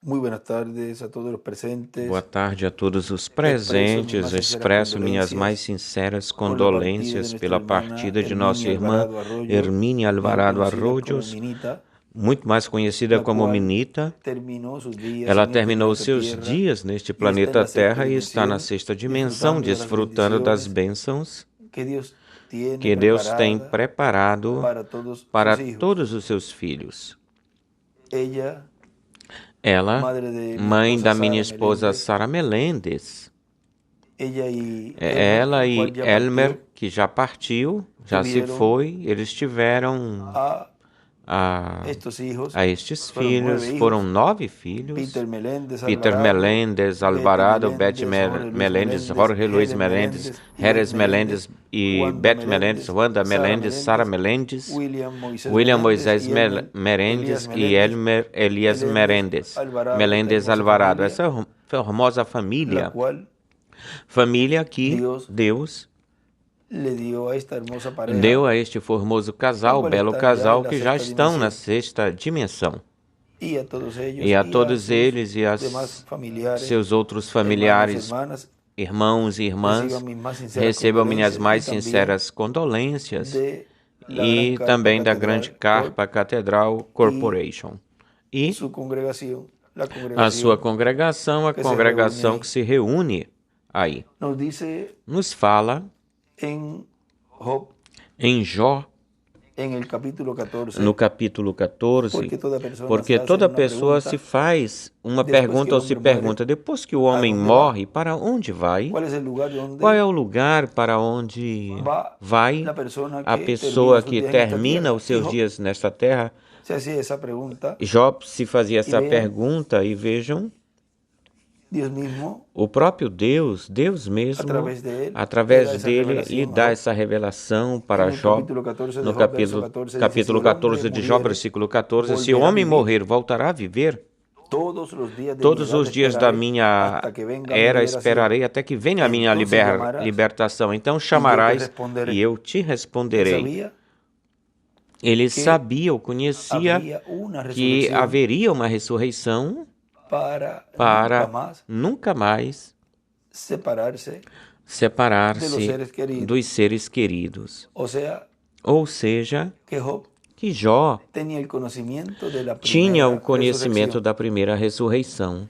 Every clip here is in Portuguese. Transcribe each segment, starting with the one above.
Muy buenas tardes a todos los presentes. Boa tarde a todos os presentes. Expresso minhas mais sinceras condolências pela partida de nossa irmã Hermínia Alvarado Arroyos, muito mais conhecida como Minita. Ela terminou seus dias neste planeta Terra e está na sexta dimensão, desfrutando das bênçãos que Deus tem preparado para todos os seus filhos. Ela, mãe da minha esposa Sara Melendes, ela e Elmer, que já partiu, já se foi, eles tiveram a estes filhos, foram 9 filhos, Peter Melendes, Alvarado, Beth Melendes, Jorge Luiz Melendes, Jerez Melendes e Beth Melendes, Wanda Melendes, Sara Melendes, William Moisés Merendes e Elmer Elias Melendes Alvarado. Essa formosa família que Deus deu a este formoso casal, belo casal, que já estão na sexta dimensão. E a todos eles e a seus outros familiares, irmãos e irmãs, recebam minhas mais sinceras condolências e também da Grande Carpa Catedral Corporation. E a sua congregação, a congregação que se reúne aí. Nos fala em Jó, no capítulo 14, porque toda pessoa se faz uma pergunta ou se pergunta, depois que o homem morre, para onde vai? Qual é o lugar para onde vai a pessoa que termina os seus dias nesta terra? Jó se fazia essa pergunta e vejam, o próprio Deus mesmo, através dele, lhe dá essa revelação para Jó, no capítulo 14 de Jó, versículo 14, se o homem morrer, voltará a viver? Todos os dias da minha era esperarei até que venha a minha libertação. Então chamarás e eu te responderei. Ele sabia ou conhecia que haveria uma ressurreição para nunca mais separar-se dos seres queridos. Ou seja, que Jó tinha o conhecimento da primeira ressurreição.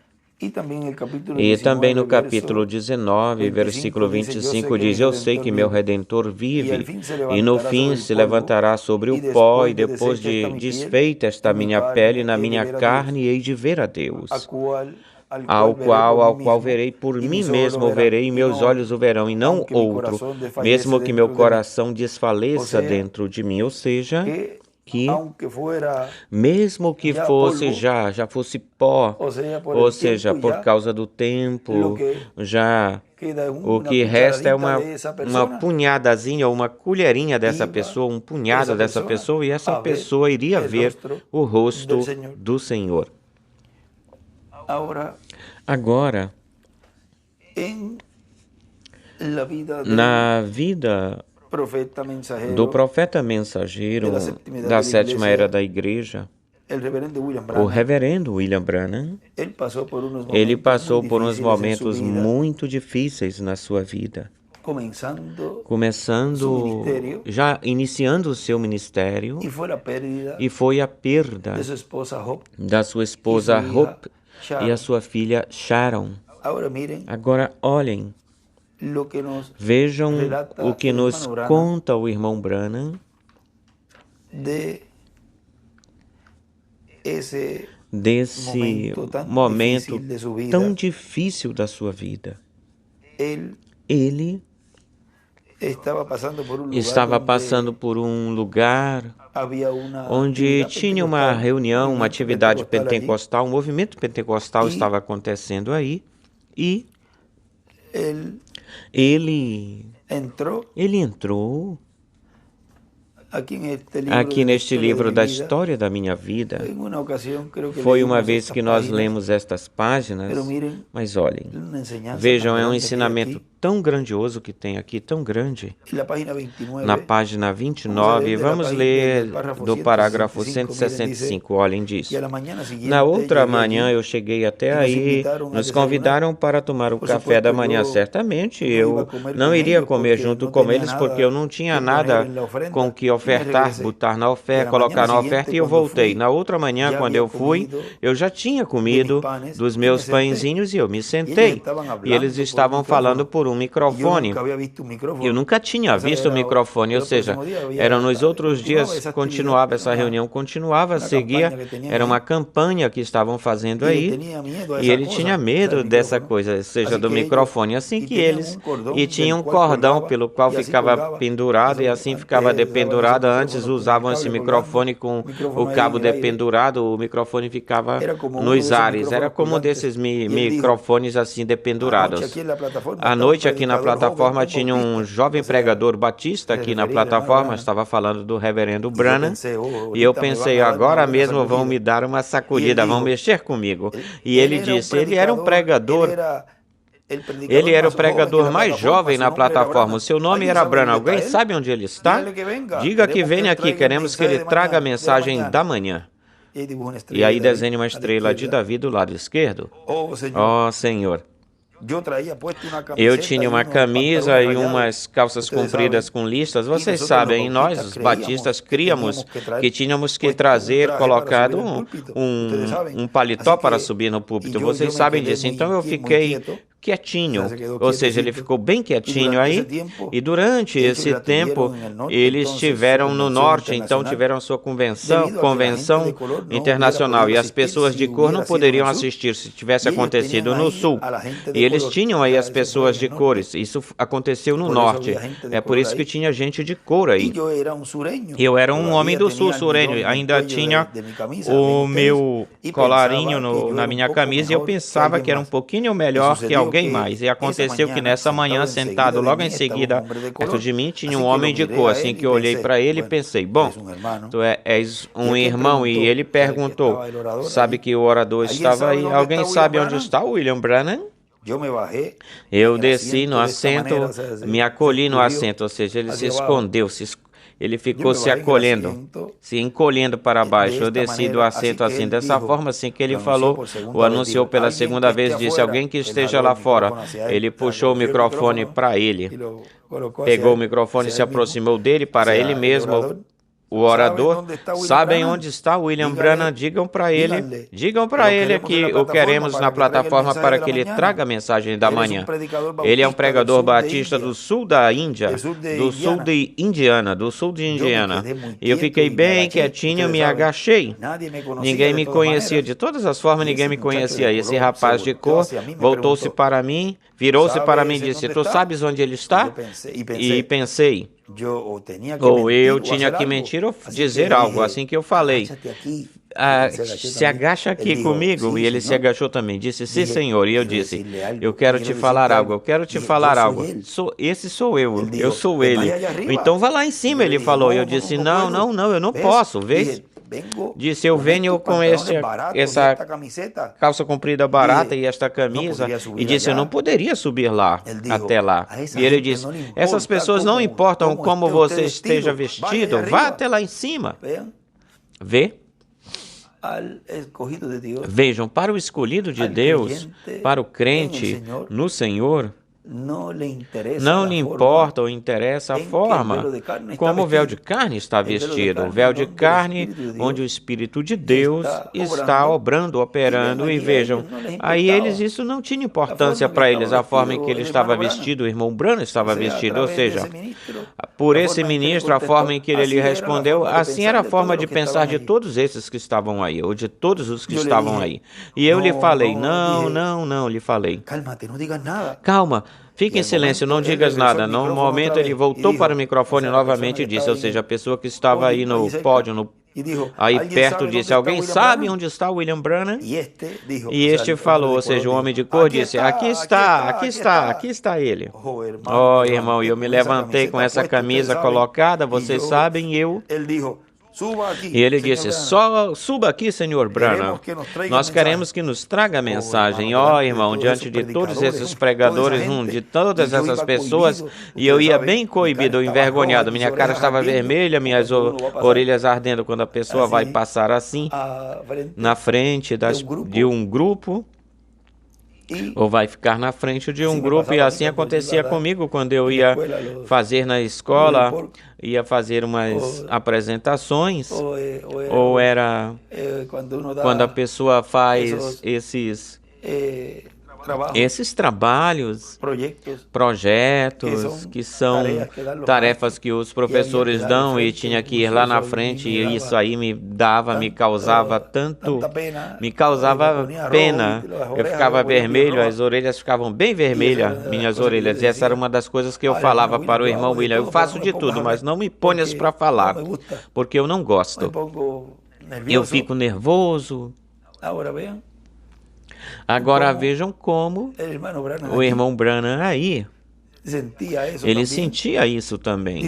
E também no capítulo 19, versículo 25, diz, eu sei que meu Redentor vive, e no fim se levantará sobre o pó, e depois de desfeita esta minha pele, na minha carne hei de ver a Deus, ao qual verei por mim mesmo, verei, e meus olhos o verão, e não outro, mesmo que meu coração desfaleça dentro de mim. Ou seja, que mesmo que fosse já fosse pó, ou seja, por causa do tempo, já o que resta é uma punhadazinha ou uma colherinha dessa pessoa, um punhado dessa pessoa, e essa pessoa iria ver o rosto do Senhor. Agora, na vida do profeta mensageiro da sétima era da igreja, o reverendo William Branham, ele passou por uns momentos muito difíceis na sua vida, já iniciando o seu ministério, e foi a perda da sua esposa Hope e a sua filha Sharon. Agora olhem, vejam o que nos conta o irmão Branham desse momento tão difícil da sua vida. Ele estava passando por um lugar onde tinha uma reunião, uma atividade pentecostal, um movimento pentecostal estava acontecendo aí, e ele entrou aqui neste livro da história da minha vida. Foi uma vez que nós lemos estas páginas, mas olhem, vejam, é um ensinamento tão grandioso que tem aqui, tão grande. Na página 29, vamos ler do parágrafo 165, olhem disso. Na outra manhã eu cheguei até aí, nos convidaram para tomar o café da manhã. Certamente eu não iria comer junto com eles porque eu não tinha nada com que ofertar, botar na oferta, colocar na oferta, e eu voltei. Na outra manhã, quando eu fui, eu já tinha comido dos meus pãezinhos e eu me sentei. E eles estavam falando por um microfone. Eu nunca tinha visto o microfone, ou seja, nos outros dias, continuava essa reunião, seguia, era uma campanha que estavam fazendo aí, e ele tinha medo dessa coisa, ou seja, do microfone, assim que eles, e tinha um cordão pelo qual ficava pendurado, e assim ficava dependurado. Antes usavam esse microfone com o cabo dependurado, o microfone ficava nos ares, era como desses microfones assim dependurados. À noite aqui na plataforma tinha um jovem pregador batista aqui na plataforma, estava falando do reverendo Branham, e eu pensei, agora mesmo vão me dar uma sacudida, vão mexer comigo. E ele disse, ele era um pregador, ele era o pregador mais jovem na plataforma, o seu nome era Branham. Alguém sabe onde ele está? Diga que venha aqui, queremos que ele traga a mensagem da manhã. E aí desenhe uma estrela de Davi do lado esquerdo. Oh, Senhor. Eu tinha uma camisa e umas calças compridas com listas. Vocês sabem, nós, os batistas, críamos que tínhamos que trazer colocado um paletó para subir no púlpito. Vocês sabem disso. Então eu fiquei quietinho, ou seja, ele ficou bem quietinho aí, e durante esse tempo eles estiveram no norte, então tiveram sua convenção internacional, e as pessoas de cor não poderiam assistir se tivesse acontecido no sul, e eles tinham aí as pessoas de cores, isso aconteceu no norte, é por isso que tinha gente de cor aí. Eu era um homem do sul sureño, ainda tinha o meu colarinho na minha camisa, e eu pensava que era um pouquinho melhor que alguém mais. E aconteceu que nessa manhã, sentado logo em seguida perto de mim, tinha um homem de cor. Assim que eu olhei para ele e pensei, bom, tu és um irmão. E ele perguntou, sabe que o orador estava aí? Alguém sabe onde está o William Branham? Eu desci no assento, me acolhi no assento, ou seja, ele se escondeu, ele ficou se encolhendo para baixo. Eu desci do assento assim, dessa forma, assim que ele falou, o anunciou pela segunda vez, disse, alguém que esteja lá fora. Ele puxou o microfone para ele, pegou o microfone e se aproximou dele para ele mesmo. O orador, sabem onde está William Branham? Digam para ele que o queremos na plataforma para que ele traga a mensagem da manhã. Ele é um pregador batista do sul da Índia, do sul de Indiana. E eu fiquei bem quietinho, me agachei. Ninguém me conhecia, de todas as formas ninguém me conhecia. Esse rapaz de cor voltou-se para mim, virou-se para mim e disse, tu sabes onde ele está? E pensei, ou eu tinha que mentir ou dizer algo, assim que eu falei, se agacha aqui comigo, e ele se agachou também, disse, sim senhor, e eu disse, eu quero te falar algo, esse sou eu sou ele, então vá lá em cima, ele falou, e eu disse, não, eu não posso, vê? Disse, eu venho com essa calça comprida barata e esta camisa, e disse, eu não poderia subir lá, até lá. E ele disse, essas pessoas não importam como você esteja vestido, vá até lá em cima. Vê? Vejam, para o escolhido de Deus, para o crente no Senhor, não lhe importa ou interessa a forma como o véu de carne está vestido. O véu de carne onde o Espírito de Deus está operando. E vejam, aí isso não tinha importância para eles, a forma em que ele estava vestido, o irmão Branham estava vestido. Ou seja, por esse ministro, a forma em que ele lhe respondeu, assim era a forma de pensar de todos esses que estavam aí, ou de todos os que estavam aí. E eu lhe falei, não, lhe falei, calma. Fique em silêncio, não digas nada. No momento ele voltou para o microfone novamente e disse, ou seja, a pessoa que estava aí no pódio, aí perto, disse, alguém sabe onde está o William Branham? E este falou, ou seja, o homem de cor disse, aqui está ele. Oh, irmão, eu me levantei com essa camisa colocada, vocês sabem, E ele disse, só suba aqui, senhor Branham. Nós queremos que nos traga a mensagem. Ó, irmão, diante de todos esses pregadores, de todas essas pessoas, e eu ia bem coibido, envergonhado. Minha cara estava vermelha, minhas orelhas ardendo quando a pessoa vai passar assim, na frente de um grupo, ou vai ficar na frente de um grupo, e assim acontecia comigo quando eu ia fazer na escola, ia fazer umas apresentações, ou era quando a pessoa faz esses trabalhos, projetos, que são tarefas que os professores dão, e tinha que ir lá na frente, e isso aí me causava pena. Eu ficava vermelho, as orelhas ficavam bem vermelhas, minhas orelhas, e essa era uma das coisas que eu falava para o irmão William. Eu faço de tudo, mas não me ponhas para falar, porque eu não gosto. Eu fico nervoso. Agora vejam como o irmão Branham aí, ele sentia isso também.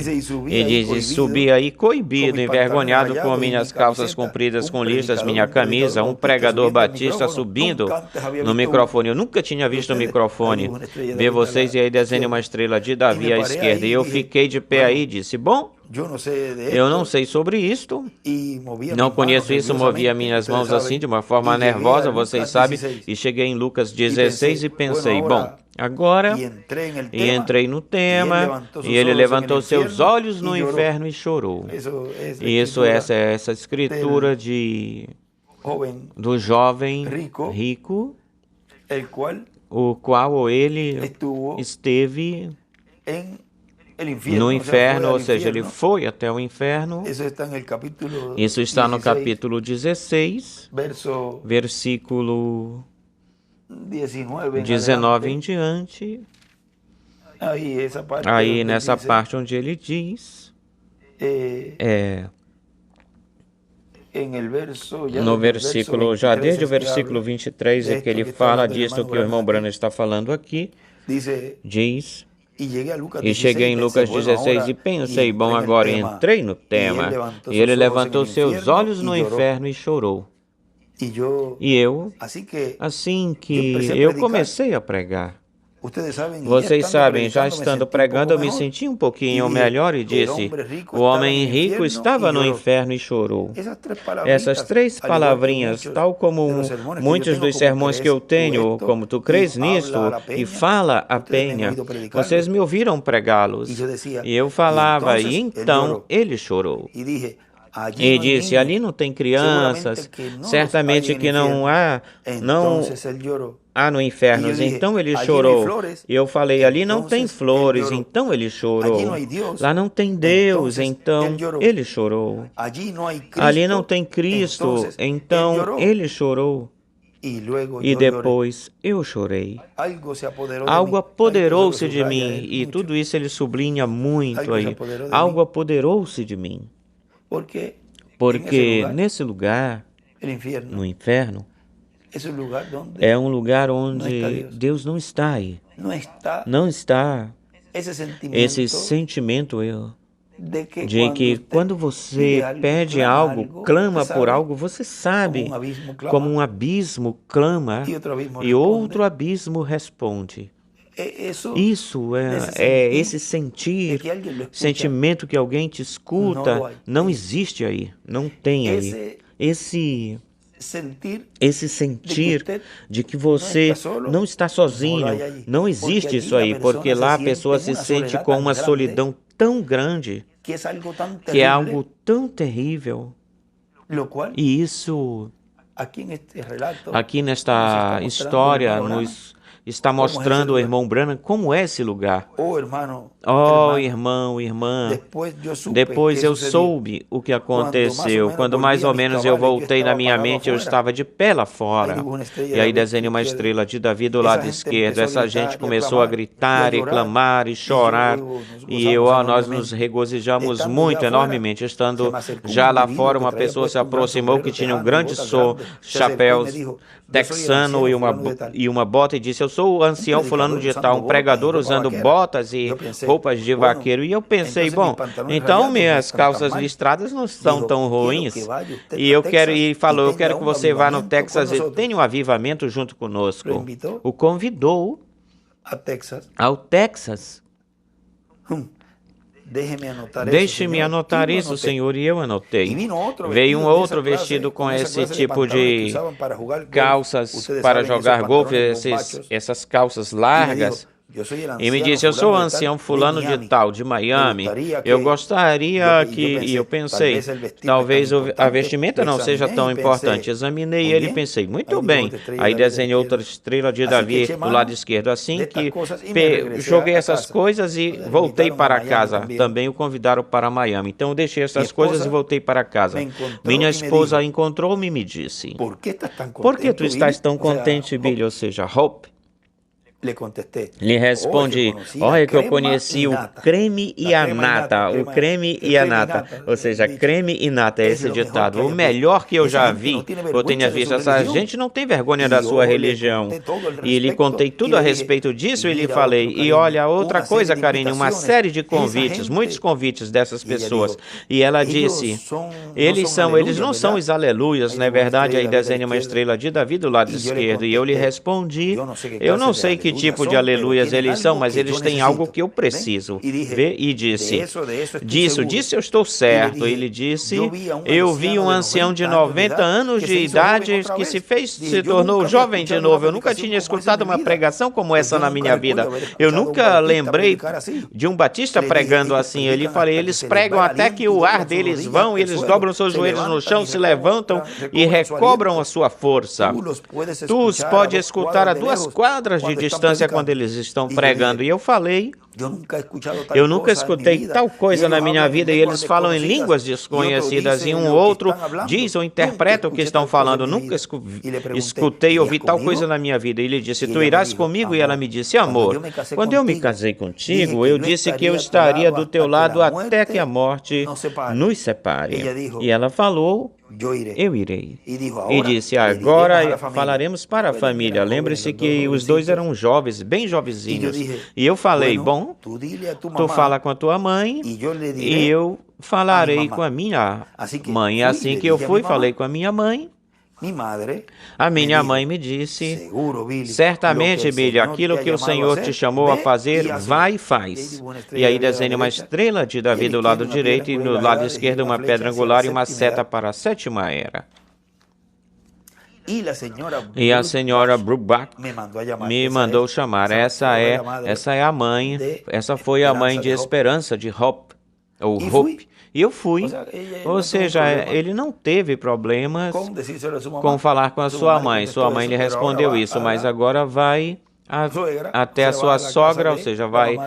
Ele diz, subi aí coibido, envergonhado, com minhas calças compridas com listras, minha camisa, um pregador batista subindo no microfone. Eu nunca tinha visto o microfone. Vê vocês, e aí desenha uma estrela de Davi à esquerda. E eu fiquei de pé aí e disse, bom, eu não sei sobre isto, não conheço isso, movia minhas mãos assim de uma forma nervosa, vocês sabem, e cheguei em Lucas 16 e pensei, bom, agora, e entrei no tema, e ele levantou seus olhos no inferno e chorou. E essa é essa escritura do jovem rico, o qual ele esteve no inferno, ou seja, ele foi até o inferno. Isso está no capítulo 16, versículo 19 em diante. Aí nessa parte onde ele diz, no versículo, já desde o versículo 23, é que ele fala disso que o irmão Branham está falando aqui, diz... E cheguei em Lucas 16 e pensei, bom, agora entrei no tema. E ele levantou seus olhos no inferno e chorou. E eu, assim que eu comecei a pregar, vocês sabem, já estando pregando, eu me senti um pouquinho melhor e disse, o homem rico estava no inferno e chorou. Essas três palavrinhas, tal como muitos dos sermões que eu tenho, como tu crês nisto, e fala a pena, vocês me ouviram pregá-los. E eu falava, e então ele chorou. E disse, ali não tem crianças, certamente que não há no inferno. Então ele chorou. E eu falei, ali não tem flores, então ele chorou. Lá não tem Deus, então ele chorou. Ali não tem Cristo, então ele chorou. E depois eu chorei. Algo apoderou-se de mim, e tudo isso ele sublinha muito aí. Algo apoderou-se de mim. Porque nesse lugar, no inferno, é um lugar onde Deus não está aí. Não está esse sentimento de que quando você pede algo, clama por algo, você sabe como um abismo clama e outro abismo responde. Isso é esse sentimento que alguém te escuta, não existe aí, não tem aí. Esse sentir de que você não está sozinho, não existe isso aí, porque lá a pessoa se sente com uma solidão tão grande, que é algo tão terrível. E isso, aqui nesta história, nos está mostrando o irmão Branham como é esse lugar. Oh, irmão, irmã, depois eu soube o que aconteceu. Quando mais ou menos eu voltei na minha mente, eu estava de pé lá fora. E aí desenhei uma estrela de Davi do lado esquerdo. Essa gente começou a gritar e clamar e chorar. E nós nos regozijamos muito, enormemente. Estando já lá fora, uma pessoa se aproximou que tinha um grande chapéu texano e uma bota e disse, eu sou o ancião fulano de tal, um pregador usando botas e roupas de vaqueiro. E eu pensei, bom, então minhas calças listradas não estão tão ruins. E falou, eu quero que você vá no Texas e tenha um avivamento junto conosco. O convidou ao Texas. Deixe-me anotar isso, Senhor, e eu anotei. Veio um outro vestido com esse tipo de calças para jogar golfe, essas calças largas. E me disse, eu sou o ancião fulano de tal, de Miami, eu gostaria que... E eu pensei, talvez a vestimenta não seja tão importante. Examinei ele e pensei, muito bem. Aí desenhei outra estrela de Davi do lado esquerdo. Assim que joguei essas coisas e voltei para casa. Também o convidaram para Miami. Então eu deixei essas coisas e voltei para casa. Minha esposa encontrou-me e me disse, por que tu estás tão contente, Billy? Ou seja, Hope. Lhe respondi, olha que eu conheci o creme e a nata, o creme e a nata, ou seja, creme e nata é esse ditado, o melhor que eu já vi, eu tenha visto, essa gente não tem vergonha da sua religião, e lhe contei tudo a respeito disso e lhe falei, e olha, outra coisa, Karine, uma série de convites, muitos convites dessas pessoas, e ela disse, eles não são os aleluias, não é verdade? Aí desenha uma estrela de Davi do lado esquerdo, e eu lhe respondi, eu não sei que tipo de aleluias eles são, mas eles têm algo que eu preciso ver. E disse, disso eu estou certo. Ele disse, eu vi um ancião de 90 anos de idade que se tornou jovem de novo. Eu nunca tinha escutado uma pregação como essa na minha vida. Eu nunca lembrei de um batista pregando assim. Ele falei, eles pregam até que o ar deles vão, e eles dobram seus joelhos no chão, se levantam e recobram a sua força. Tu os pode escutar a 2 quadras de distância quando eles estão pregando. E eu falei, eu nunca escutei tal coisa na minha vida, e eles falam em línguas desconhecidas, e um outro diz ou interpreta o que estão falando. Nunca escutei, ouvi tal coisa na minha vida. E ele disse, tu irás comigo? E ela me disse, amor, quando eu me casei contigo, eu disse que eu estaria do teu lado até que a morte nos separe. E ela falou, eu irei. E disse, agora falaremos para a família. Lembre-se que os dois eram jovens, bem jovenzinhos. E eu falei, bom, tu fala com a tua mãe e eu falarei com a minha mãe. Assim que eu fui, falei com a minha mãe. A minha mãe me disse, certamente, Billy, aquilo que o Senhor te chamou a fazer, vai e faz. E aí desenha uma estrela de Davi do lado direito e no lado esquerdo uma pedra angular e uma seta para a 7ª era. E a senhora Bruback me mandou chamar. Essa é a mãe, essa foi a mãe de esperança de Hope, ou Hope. E eu fui, ou seja, ele não teve problemas com falar com a sua mãe. Sua mãe lhe respondeu isso, mas agora vai até a sua sogra, ou seja, vai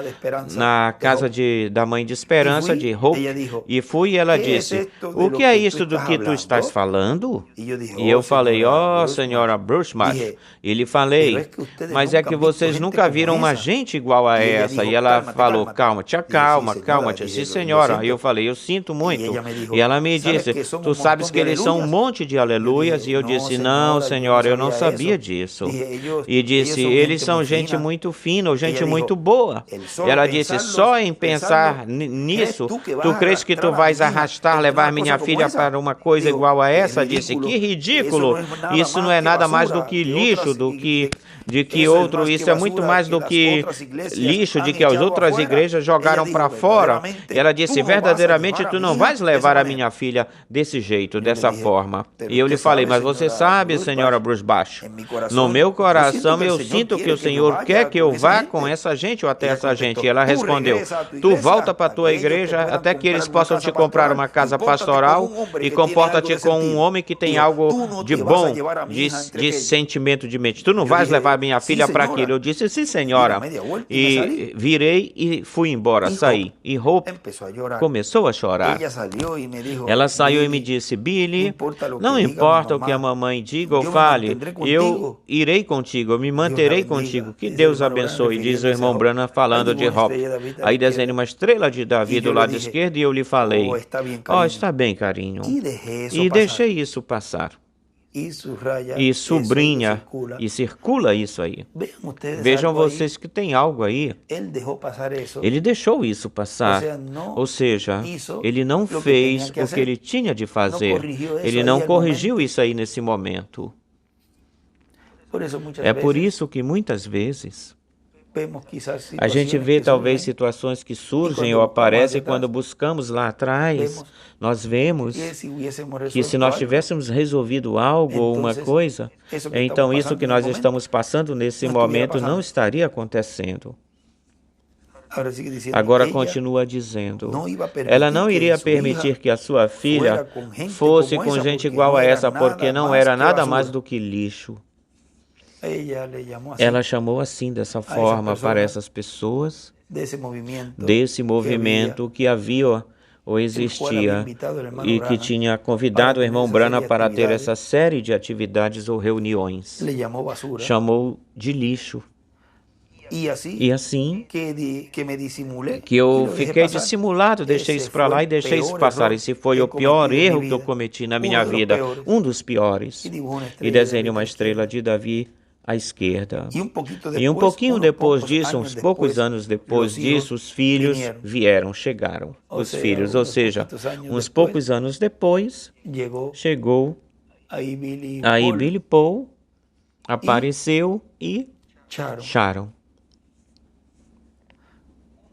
na casa da mãe de esperança, de Hope, e fui, e ela disse, o que é isto do que tu estás falando? E eu falei, senhora Brushmash, e lhe falei, mas é que vocês nunca viram uma gente igual a essa. E ela falou, calma, tia, calma, tia. Sim, senhora. E eu falei, eu sinto muito. E ela me disse, tu sabes que eles são um monte de aleluias? E eu disse, não, senhora, eu não sabia disso. E disse, eles são gente muito fina, ou gente muito boa. Ela disse, só em pensar nisso, tu crees que tu vais levar minha filha para uma coisa igual a essa? Disse, que ridículo, isso não é nada mais do que lixo, isso é muito mais do que lixo, de que as outras igrejas jogaram para fora. Ela disse, verdadeiramente tu não vais levar a minha filha desse jeito, dessa forma. E eu lhe falei, mas você sabe, senhora Brushbash, no meu coração eu sinto que o Senhor quer que eu vá com essa gente ou até essa gente. E ela respondeu, tu volta para a tua igreja até que eles possam te comprar uma casa pastoral e comporta-te com um homem que tem algo de bom, de sentimento de mente. Tu não vais levar minha filha para aquilo. Eu disse, sim, senhora. E virei e fui embora, saí. E Hope começou a chorar. Ela saiu e me disse, Billy, não importa o que a mamãe diga ou fale, eu irei contigo, eu me manterei contigo. Que Deus abençoe, diz o irmão Branham falando de Hope. Aí desenha uma estrela de Davi do lado esquerdo e eu lhe falei, está bem, carinho. E deixei isso passar. e sublinha e circula isso aí. Vejam vocês que tem algo aí. Ele deixou isso passar. Ou seja, ele não fez o que ele tinha de fazer. Ele não corrigiu isso aí nesse momento. É por isso que muitas vezes a gente vê talvez situações que surgem ou aparecem quando buscamos lá atrás. Nós vemos que se nós tivéssemos resolvido algo ou uma coisa, então isso que nós estamos passando nesse momento não estaria acontecendo. Agora continua dizendo, ela não iria permitir que a sua filha fosse com gente igual a essa, porque não era nada mais do que lixo. Ela chamou assim, dessa forma, para essas pessoas, desse movimento que havia ou existia e que tinha convidado o irmão Branham para ter essa série de atividades ou reuniões. Chamou de lixo. E assim, que eu fiquei dissimulado, deixei isso para lá e deixei isso passar. Esse foi o pior erro que eu cometi na minha vida, um dos piores. E desenhei uma estrela de Davi à esquerda. E um pouquinho depois disso, uns poucos anos depois disso, os filhos chegaram. Os filhos, ou seja, uns poucos anos depois, chegou, aí Billy Paul apareceu e Sharon.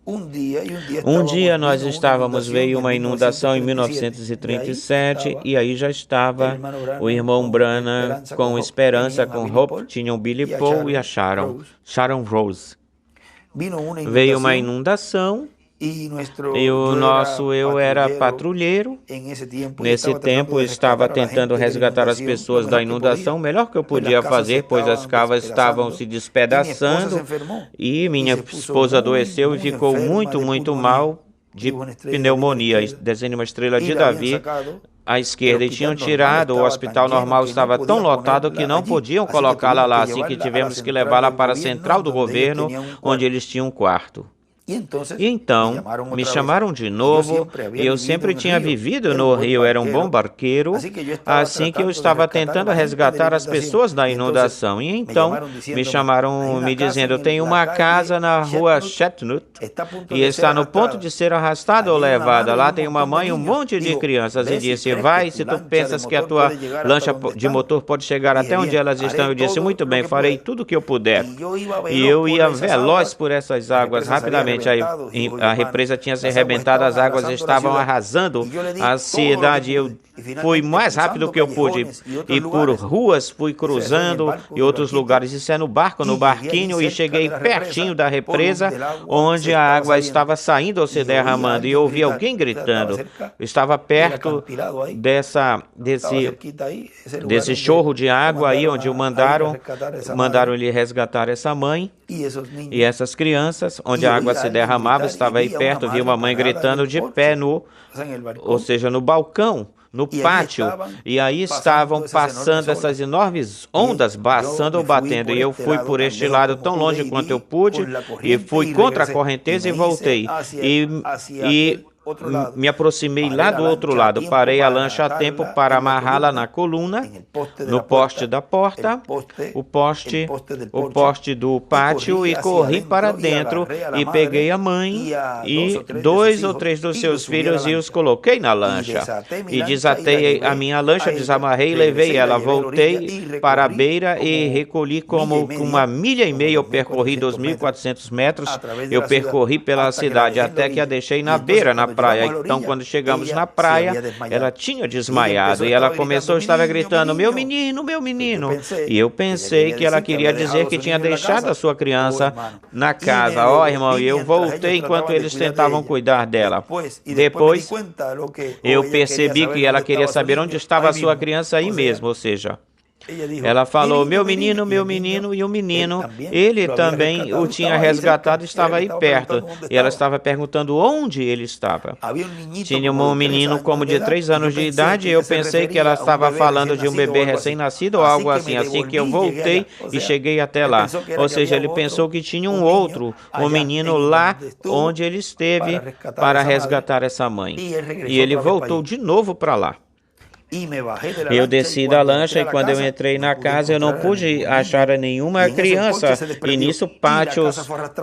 Um dia nós estávamos, veio uma inundação em 1937 e aí já estava o irmão Branham com Esperança, com Hope, tinham Billy Paul e a Sharon Rose. Veio uma inundação e o nosso eu era patrulheiro. Nesse tempo eu estava tentando resgatar as pessoas da inundação, o melhor que eu podia fazer, pois as casas estavam se despedaçando e minha esposa adoeceu e ficou muito mal de pneumonia. Desenho uma estrela de Davi à esquerda e tinham tirado, o hospital normal estava tão lotado que não podiam colocá-la lá, assim que tivemos que levá-la para a central do governo, onde eles tinham um quarto. E então, me chamaram de novo, e eu sempre tinha vivido no Rio, era um bom barqueiro, assim que eu estava tentando resgatar as pessoas da inundação. E então, me chamaram me dizendo, tem uma casa na rua Chetnut, e está no ponto de ser arrastada ou levada. Lá tem uma mãe e um monte de crianças, e disse, vai, se tu pensas que a tua lancha de motor pode chegar até onde elas estão. Eu disse, muito bem, farei tudo o que eu puder. E eu ia veloz por essas águas rapidamente. A represa tinha se arrebentado, as águas estavam arrasando a cidade. Eu fui mais rápido que eu pude e por ruas fui cruzando e outros lugares. Isso é no barquinho, e cheguei pertinho da represa, onde a água estava saindo ou se derramando, e eu ouvi alguém gritando. Eu estava perto desse chorro de água aí, onde mandaram ele resgatar essa mãe e essas crianças, onde a água se derramava. Estava aí perto, vi uma mãe gritando de pé no balcão, no pátio, e aí estavam passando essas enormes ondas, passando ou batendo, e eu fui por este lado tão longe quanto eu pude, e fui contra a correnteza e voltei, e me aproximei lá do outro lado, parei a lancha a tempo para amarrá-la na coluna, no poste da porta, o poste do pátio, e corri para dentro e peguei a mãe e 2 ou 3 dos seus filhos e os coloquei na lancha. E desatei a minha lancha, desamarrei e levei ela. Voltei para a beira e recolhi como 1,5 milha. Eu percorri 2.400 metros, eu percorri pela cidade até que a deixei na beira, na praia. Então, quando chegamos na praia, ela tinha desmaiado e ela começou, estava gritando, meu menino, meu menino. E eu pensei que ela queria dizer que tinha deixado a sua criança na casa. Ó, irmão, e eu voltei enquanto eles tentavam cuidar dela. Depois, eu percebi que ela queria saber onde estava a sua criança aí mesmo, ou seja, ela falou, meu menino, e o menino, ele também o tinha resgatado, estava aí perto. E ela estava perguntando onde ele estava. Tinha um menino como de 3 anos de idade, e eu pensei que ela estava falando de um bebê recém-nascido ou algo assim. Assim que eu voltei e cheguei até lá. Ou seja, ele pensou que tinha um menino lá onde ele esteve para resgatar essa mãe. E ele voltou de novo para lá. Eu desci da lancha e quando eu entrei na casa eu não pude achar nenhuma criança. E nisso o pátio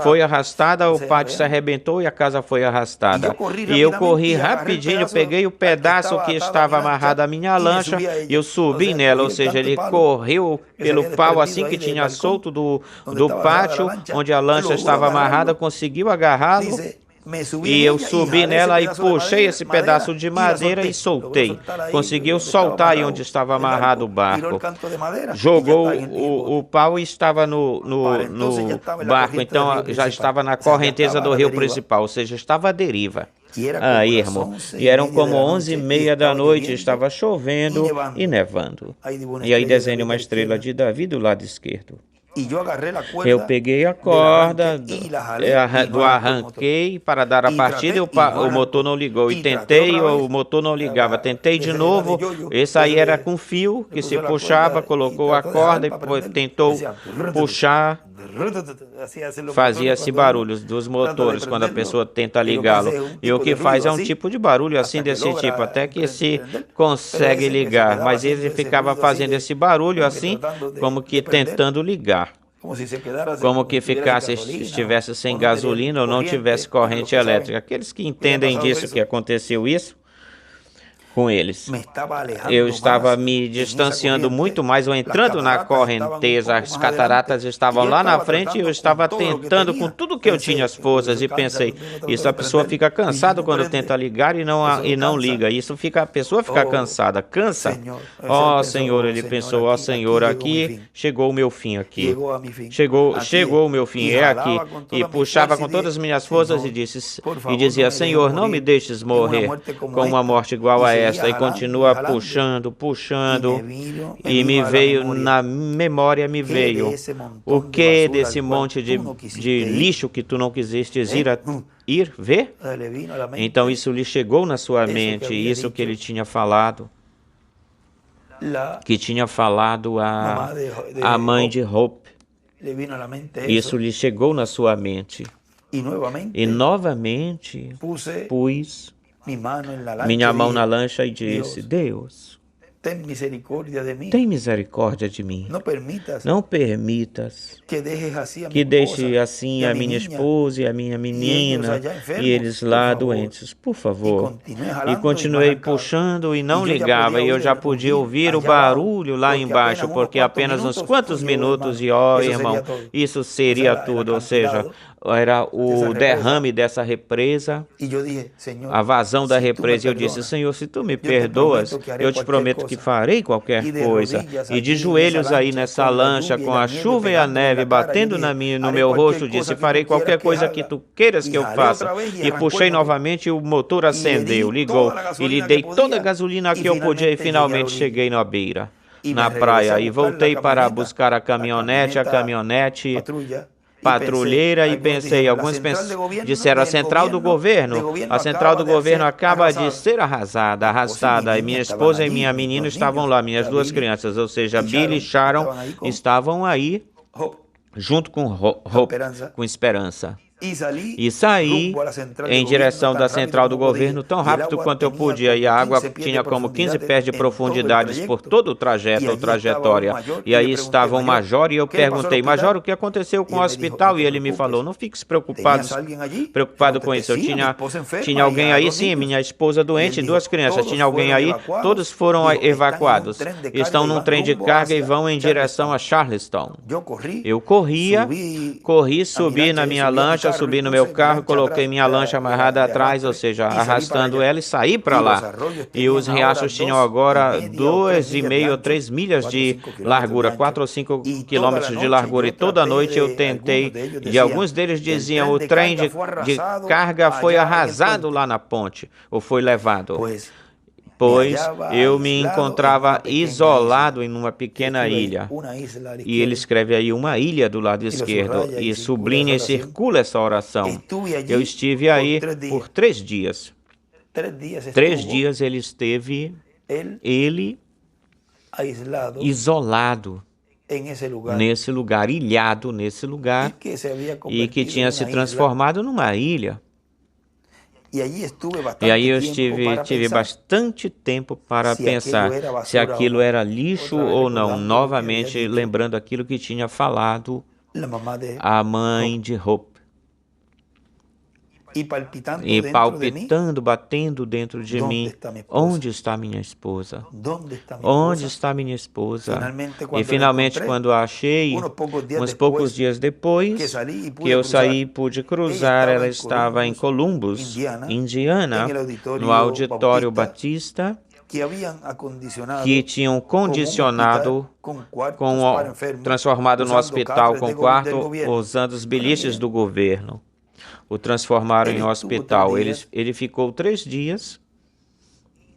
foi arrastada, o pátio se arrebentou e a casa foi arrastada. E eu corri rapidinho, peguei o pedaço que estava amarrado à minha lancha e eu subi nela, ou seja, ele correu pelo pau assim que tinha solto do pátio, onde a lancha estava amarrada, conseguiu agarrá-lo. E eu subi nela e puxei esse pedaço de madeira e soltei. Conseguiu soltar aí onde estava amarrado o barco. Jogou o pau e estava no barco. Então já estava na correnteza do rio principal, ou seja, estava à deriva. Aí, irmão, e eram como 11h30 da noite, estava chovendo e nevando. E aí desenho uma estrela de Davi do lado esquerdo. Eu peguei a corda, arranquei para dar a partida e o motor não ligou. E tentei, o motor não ligava. Tentei de novo, esse aí era com fio que se puxava, colocou a corda e tentou puxar. Fazia esse barulho dos motores quando a pessoa tenta ligá-lo. E o que faz é um tipo de barulho assim desse tipo, até que se consegue ligar. Mas ele ficava fazendo esse barulho assim, como que tentando ligar. Como que estivesse sem gasolina ou não tivesse corrente elétrica. Aqueles que entendem disso, que aconteceu isso com eles. Eu estava me distanciando muito mais, ou entrando na correnteza. As cataratas estavam lá na frente e eu estava tentando com tudo que eu tinha as forças e pensei, isso a pessoa fica cansada quando tenta ligar e não liga. A pessoa fica cansada, cansa. Ó Senhor, ele pensou, ó Senhor, aqui chegou o meu fim aqui. Chegou o meu fim, é aqui. E puxava com todas as minhas forças e dizia, Senhor, não me deixes morrer com uma morte igual a esta, e continua puxando, e me veio na memória, o que desse monte de lixo que tu não quiseste ir ver? Então isso lhe chegou na sua mente, isso que ele tinha falado, a mãe de Hope. Isso lhe chegou na sua mente. E novamente pus minha mão na lancha e disse, Deus, tem misericórdia de mim. Não permitas que deixe assim a minha esposa e a minha menina e eles lá doentes, por favor. E continuei puxando e não ligava, e eu já podia ouvir o barulho lá embaixo, porque apenas uns quantos minutos e, irmão, isso seria tudo, ou seja, era o derrame dessa represa, a vazão da represa. Eu disse, Senhor, se tu me perdoas, eu te prometo que farei qualquer coisa. E de joelhos aí nessa lancha, com a chuva e a neve batendo no meu rosto, disse, farei qualquer coisa que tu queiras que eu faça. E puxei novamente e o motor acendeu, ligou, e lhe dei toda a gasolina que eu podia e finalmente cheguei na beira, na praia. E voltei para buscar a caminhonete patrulheira e pensei, alguns disseram, a central do governo acaba de ser arrastada, e minha esposa e minha menina estavam lá, minhas duas crianças, ou seja, Billy e Sharon estavam aí, junto com Hope, com esperança. E saí em direção da central do governo tão rápido quanto eu podia, e a água tinha como 15 pés de profundidade por todo o trajeto ou trajetória. E aí estava um major e eu perguntei, major, o que aconteceu com o hospital? E ele me falou, não fiques preocupado com isso. Eu tinha alguém aí, sim, minha esposa doente e duas crianças. Tinha alguém aí, todos foram evacuados. Estão num trem de carga e vão em direção a Charleston. Eu corri, subi na minha lancha, subi no meu carro, coloquei minha lancha amarrada atrás, ou seja, arrastando ela, e saí para lá. E os riachos tinham agora 2,5 ou 3 milhas de largura, 4 ou 5 quilômetros de largura, e toda noite eu tentei, e alguns deles diziam, o trem de carga foi arrasado lá na ponte, ou foi levado. Pois eu me encontrava isolado em uma pequena ilha. E ele escreve aí uma ilha do lado esquerdo, e sublinha e circula essa oração. Eu estive aí por 3 dias. 3 dias ele esteve, isolado nesse lugar, ilhado nesse lugar, e que tinha se transformado numa ilha. E aí eu tive bastante tempo para pensar se aquilo era lixo ou não, novamente lembrando aquilo que tinha falado a mãe de Hope. E palpitando, batendo dentro de mim, onde está minha esposa? Onde está minha esposa? E finalmente, quando a achei, uns poucos dias depois que eu saí e pude cruzar, ela estava em Columbus, Indiana, no auditório Batista, que tinham condicionado, transformado no hospital com quarto, usando os bilhetes do governo. O transformaram em hospital. Ele ficou 3 dias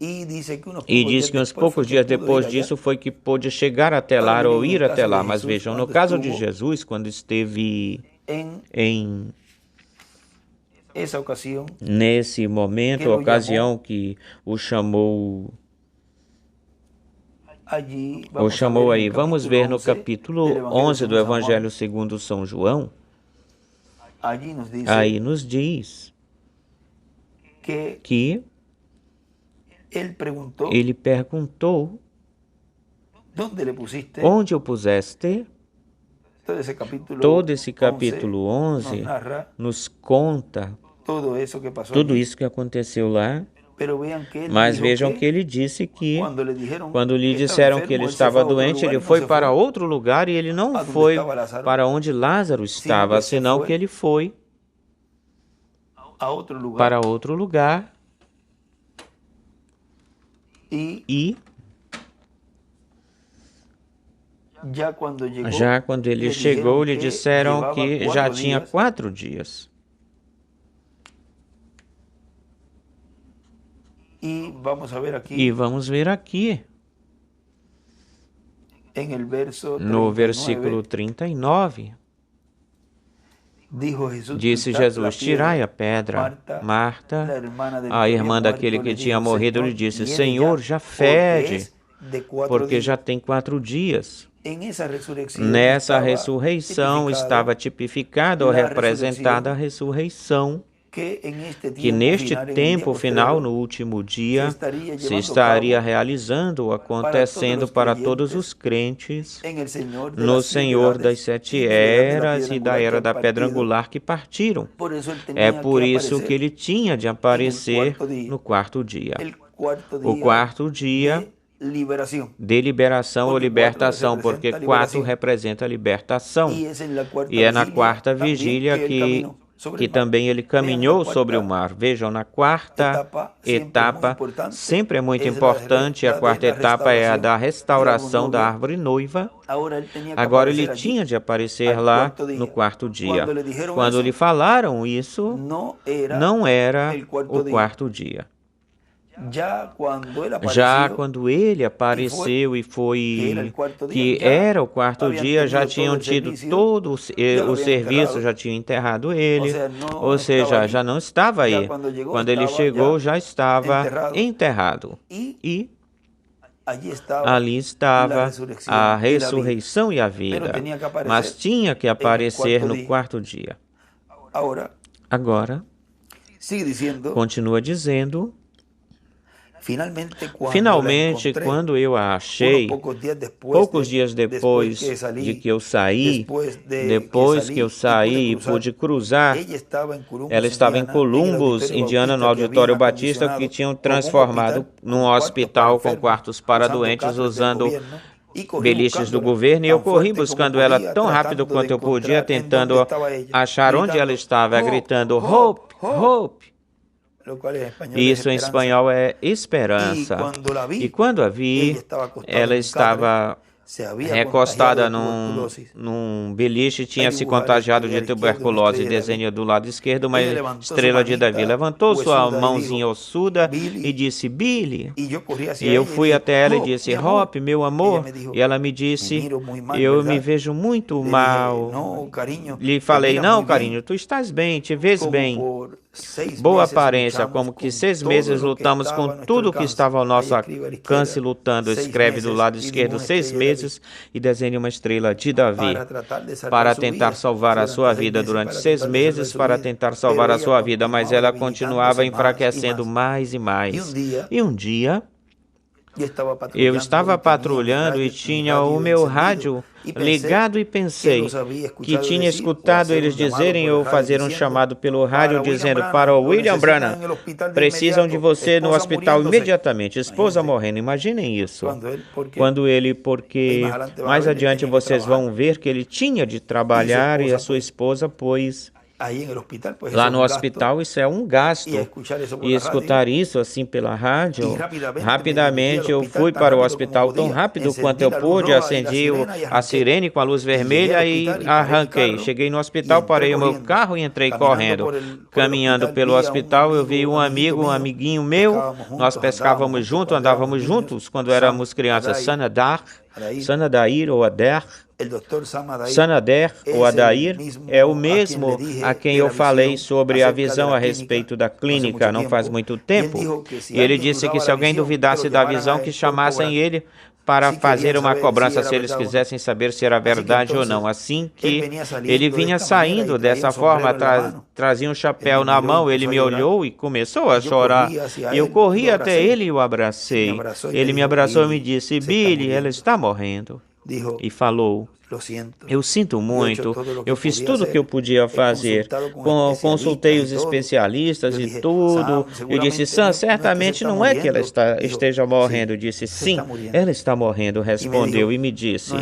e diz que uns poucos dias depois disso foi que pôde chegar até lá ou ir até lá. Mas vejam, no caso de Jesus, quando esteve nesse momento, a ocasião que o chamou aí. Vamos ver no capítulo 11 do Evangelho segundo São João. Aí nos diz que ele perguntou: onde o puseste? Todo esse capítulo 11 nos conta tudo isso que aconteceu lá. Mas vejam que ele disse que, quando lhe disseram que ele estava doente, ele foi para outro lugar e ele não foi para onde Lázaro estava, senão que ele foi para outro lugar. E já quando ele chegou, lhe disseram que já tinha 4 dias. E vamos ver aqui, no versículo 39, disse Jesus: tirai a pedra. Marta, a irmã daquele que tinha morrido, lhe disse: Senhor, já fede, porque já tem 4 dias. Nessa ressurreição estava tipificada ou representada a ressurreição, que neste tempo final, no último dia, se estaria realizando, acontecendo para todos os crentes, no Senhor das 7 eras e da era da pedra angular que partiram. É por isso que ele tinha de aparecer no 4º dia. O 4º dia de liberação ou libertação, porque 4 representa a libertação. E é na 4ª vigília que também ele caminhou sobre o mar. Vejam, na 4ª etapa, sempre é muito importante, a 4ª etapa é a da restauração da árvore noiva. Agora ele tinha de aparecer lá no 4º dia. Quando lhe falaram isso, não era o 4º dia. Já quando ele apareceu e foi que era o 4º dia, já tinham tido todo o serviço, já tinham enterrado ele, ou seja, já não estava aí. Quando ele chegou, já estava enterrado. E ali estava a ressurreição e a vida, mas tinha que aparecer no 4º dia. Agora, continua dizendo: finalmente, quando eu a achei, poucos dias depois de que eu saí, e pude cruzar, ela estava em Columbus, Indiana, no auditório Batista, que tinham transformado num hospital com quartos para doentes, usando beliches do governo, e eu corri buscando ela tão rápido quanto eu podia, tentando achar onde ela estava, gritando: Hope, Hope! Isso em espanhol é esperança. E quando a vi, ela estava recostada num beliche, tinha se contagiado de tuberculose. Desenho do lado esquerdo uma estrela de Davi. Levantou sua mãozinha ossuda e disse: Billy. E eu fui até ela e disse: Hope, meu amor. E ela me disse: eu me vejo muito mal. Lhe falei: não, carinho, tu estás bem, te vês bem. boa aparência, como que 6 meses lutamos com tudo que estava ao nosso alcance lutando. Escreve do lado esquerdo 6 meses e desenhe uma estrela de Davi para tentar salvar a sua vida durante 6 meses, para tentar salvar a sua vida, mas ela continuava enfraquecendo mais e mais. E um dia, eu estava patrulhando e tinha o meu rádio ligado e pensei que tinha escutado eles dizerem ou fazer um chamado pelo rádio dizendo para o William Branham, precisam de você no hospital imediatamente, esposa morrendo. Imaginem isso. Porque mais adiante vocês vão ver que ele tinha de trabalhar e a sua esposa, pois lá no hospital isso é um gasto. E escutar isso assim pela rádio, rapidamente eu fui para o hospital tão rápido quanto eu pude, acendi a sirene com a luz vermelha e arranquei. Cheguei no hospital, parei o meu carro e entrei correndo. Caminhando pelo hospital, eu vi um amiguinho meu, nós pescávamos juntos, andávamos juntos quando éramos crianças. Sanadair ou Adair. Sanader ou Adair é o mesmo a quem eu falei sobre a visão a respeito da clínica não faz muito tempo. E ele disse que se alguém duvidasse da visão, que chamassem ele para fazer uma cobrança se eles quisessem saber se era verdade ou não. Assim que ele vinha saindo dessa forma, trazia um chapéu na mão, ele me olhou e começou a chorar. E eu corri até ele e o abracei. Ele me abraçou e me disse, Billy, ela está morrendo. E falou, eu sinto muito, eu fiz tudo o que eu podia fazer, consultei os especialistas e tudo, eu disse, Sam, certamente não é que ela esteja morrendo, eu disse, sim, ela está morrendo, respondeu e me disse,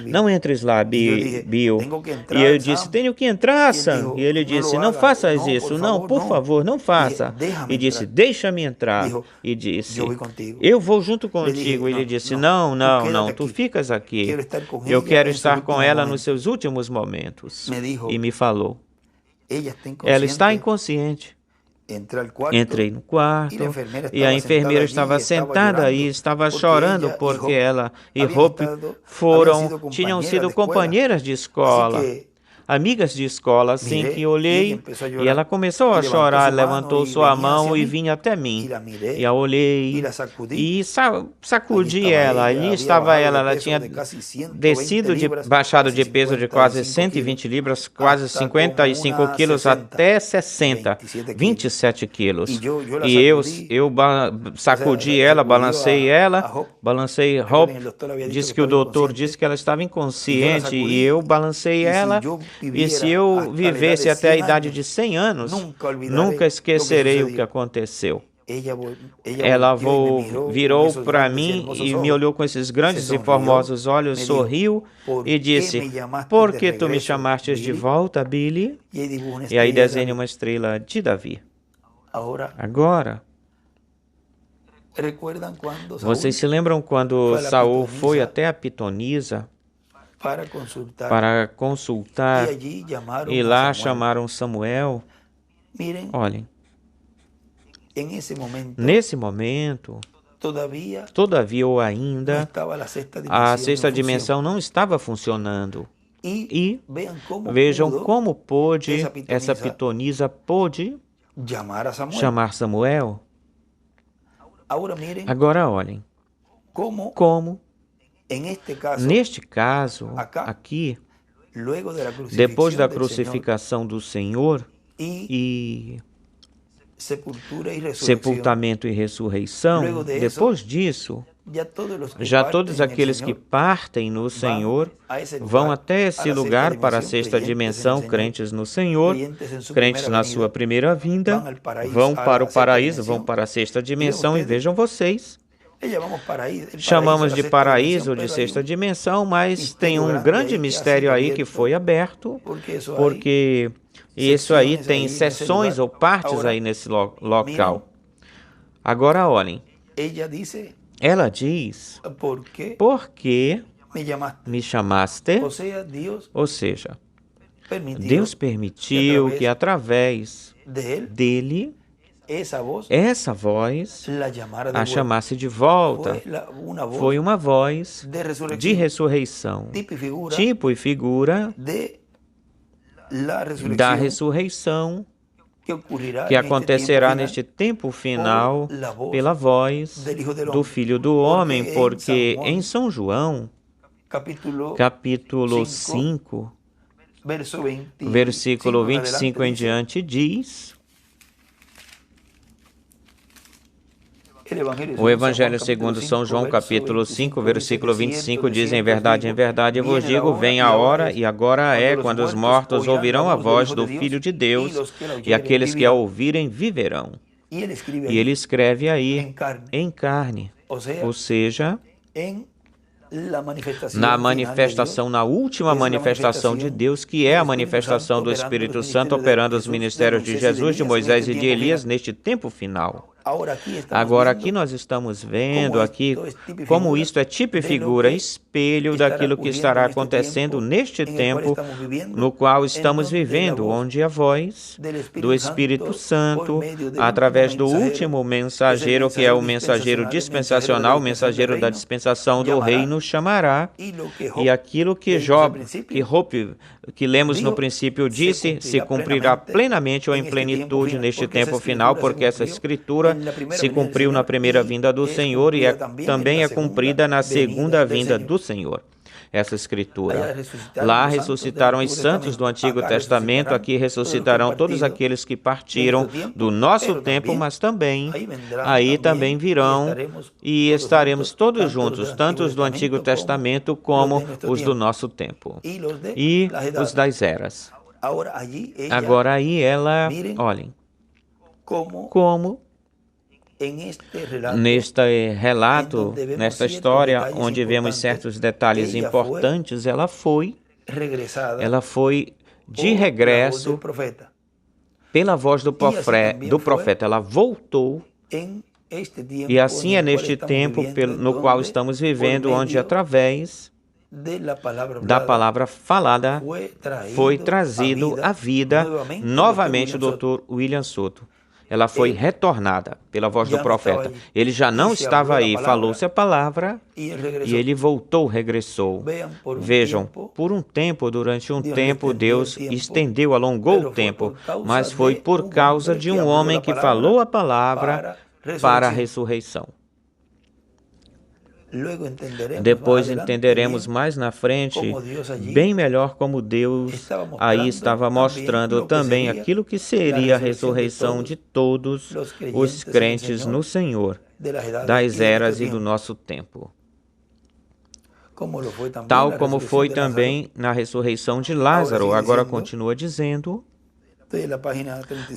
não entres lá, Bill, e eu disse, tenho que entrar, Sam, e ele disse, não faças isso, não, por favor, não faça, e disse, deixa-me entrar, e disse, eu vou junto contigo, e ele disse, não, tu ficas aqui, eu quero estar com ela nos seus últimos momentos. E me falou, ela está inconsciente. Entrei no quarto e a enfermeira estava sentada aí, estava chorando porque ela e Hope tinham sido companheiras de escola. Amigas de escola, assim que olhei, e ela começou a chorar, levantou sua mão e vinha até mim. E a olhei e sacudi ela. Ali estava ela tinha baixado de peso de quase 120 libras, quase 55 quilos até 60, 27 quilos. E eu sacudi ela, balancei Hope, disse que o doutor disse que ela estava inconsciente, e eu balancei ela. E se eu vivesse até a idade de 100 anos, nunca esquecerei o que aconteceu. Ela virou para mim e me olhou com esses grandes e formosos olhos, sorriu e disse, por que tu me chamaste de volta, Billy? E aí desenha uma estrela de Davi. Agora, vocês se lembram quando Saul foi até a pitonisa para consultar, e lá chamaram Samuel? Olhem, nesse momento, todavia ou ainda, a sexta dimensão não estava funcionando. E vejam como pôde, essa pitonisa pôde chamar Samuel. Agora olhem, como neste caso, aqui, depois da crucificação do Senhor e sepultamento e ressurreição, depois disso, já todos aqueles que partem no Senhor vão até esse lugar para a sexta dimensão, crentes no Senhor, crentes na sua primeira vinda, vão para o paraíso, vão para a sexta dimensão, e vejam vocês, chamamos de paraíso ou de sexta dimensão, mas tem um grande mistério aí que foi aberto, porque isso aí tem seções ou partes aí nesse local. Agora olhem, ela diz, por que me chamaste? Ou seja, Deus permitiu que através dele essa voz a chamasse de volta. Foi uma voz de ressurreição, tipo e figura da ressurreição que acontecerá neste tempo final pela voz do Filho do Homem, porque em São João, capítulo 5, versículo 25 em diante, diz: o Evangelho segundo São João, capítulo 5, versículo 25, diz: em verdade, eu vos digo, vem a hora, e agora é, quando os mortos ouvirão a voz do Filho de Deus, e aqueles que a ouvirem viverão. E ele escreve aí, em carne, ou seja, na manifestação, na última manifestação de Deus, que é a manifestação do Espírito Santo operando os ministérios de Jesus, de Moisés e de Elias neste tempo final. Agora aqui nós estamos vendo aqui como isto é tipo e figura, espelho daquilo que estará acontecendo neste tempo no qual estamos vivendo, onde a voz do Espírito Santo, através do último mensageiro, que é o mensageiro dispensacional, o mensageiro da dispensação do reino, chamará, e aquilo que que lemos no princípio disse, se cumprirá plenamente ou em plenitude neste tempo final, porque essa escritura se cumpriu na primeira vinda do Senhor e também é cumprida na segunda vinda do Senhor. Essa escritura. Lá ressuscitaram os santos do Antigo Testamento, aqui ressuscitarão todos aqueles que partiram do nosso tempo, mas também, aí também virão e estaremos todos juntos, tanto os do Antigo Testamento como os do nosso tempo. E os das eras. Agora aí olhem, como neste relato, nesta história, onde vemos certos detalhes importantes, ela foi de regresso pela voz do profeta, ela voltou, e assim é neste tempo no qual estamos vivendo, onde através da palavra falada foi trazido à vida novamente o Dr. William Soto. Ela foi retornada pela voz do profeta. Ele já não estava aí, falou-se a palavra e ele voltou, regressou. Vejam, por um tempo, durante um tempo, Deus estendeu, alongou o tempo, mas foi por causa de um homem que falou a palavra para a ressurreição. Depois entenderemos mais na frente, bem melhor como Deus aí estava mostrando também aquilo que seria a ressurreição de todos os crentes no Senhor, das eras e do nosso tempo. Tal como foi também na ressurreição de Lázaro. Agora continua dizendo,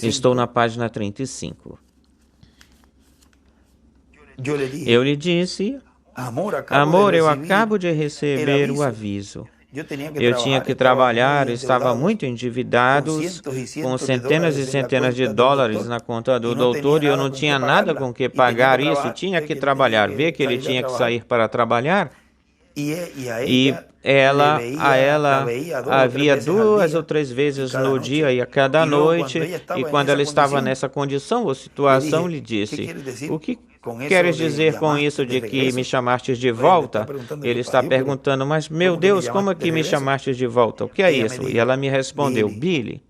estou na página 35. Eu lhe disse: amor, eu acabo de receber o aviso. Eu tinha que trabalhar, estava muito endividado, com centenas e centenas de dólares na conta do doutor, e eu não tinha nada com que pagar isso, tinha que trabalhar. Vê que ele tinha que sair para trabalhar? E a ela havia 2 ou 3 vezes no dia e a cada noite, e quando ela estava nessa condição ou situação, lhe disse: o que queres dizer com isso de que me chamastes de volta? Ele está perguntando: mas meu Deus, como é que me chamastes de volta? O que é isso? E ela me respondeu: Billy,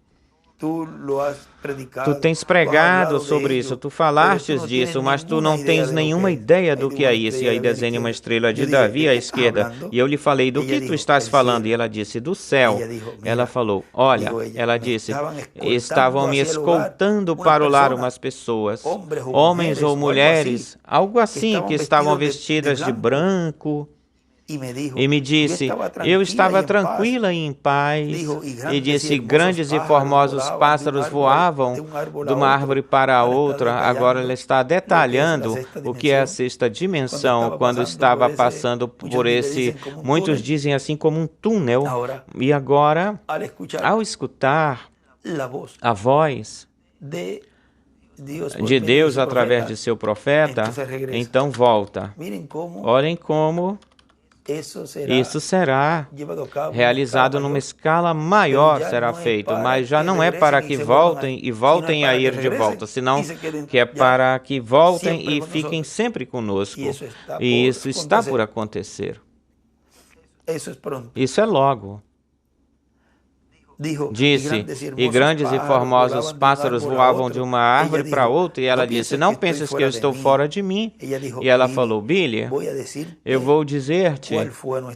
tu tens pregado sobre isso, tu falastes disso, mas tu não tens nenhuma ideia do que é isso. E aí desenha uma estrela de Davi à esquerda. E eu lhe falei: do que tu estás falando? E ela disse: do céu. Ela falou: olha, ela disse, estavam me escoltando para o lar umas pessoas, homens ou mulheres, algo assim, que estavam vestidas de branco. E me disse, eu estava tranquila e em paz, e disse, grandes e formosos pássaros voavam de uma árvore para a outra. Agora ela está detalhando o que é a sexta dimensão, quando estava passando por esse, muitos dizem assim, como um túnel. E agora, ao escutar a voz de Deus através de seu profeta, então volta. Olhem como isso será realizado numa escala maior, será feito, mas já não é para que voltem e voltem a ir de volta, senão que é para que voltem e fiquem sempre conosco. E isso está por acontecer. Isso é logo. Disse, e grandes e formosos pássaros voavam de uma árvore para outra, e ela disse, não penses que eu estou fora de mim. E ela falou, Billy, eu vou dizer-te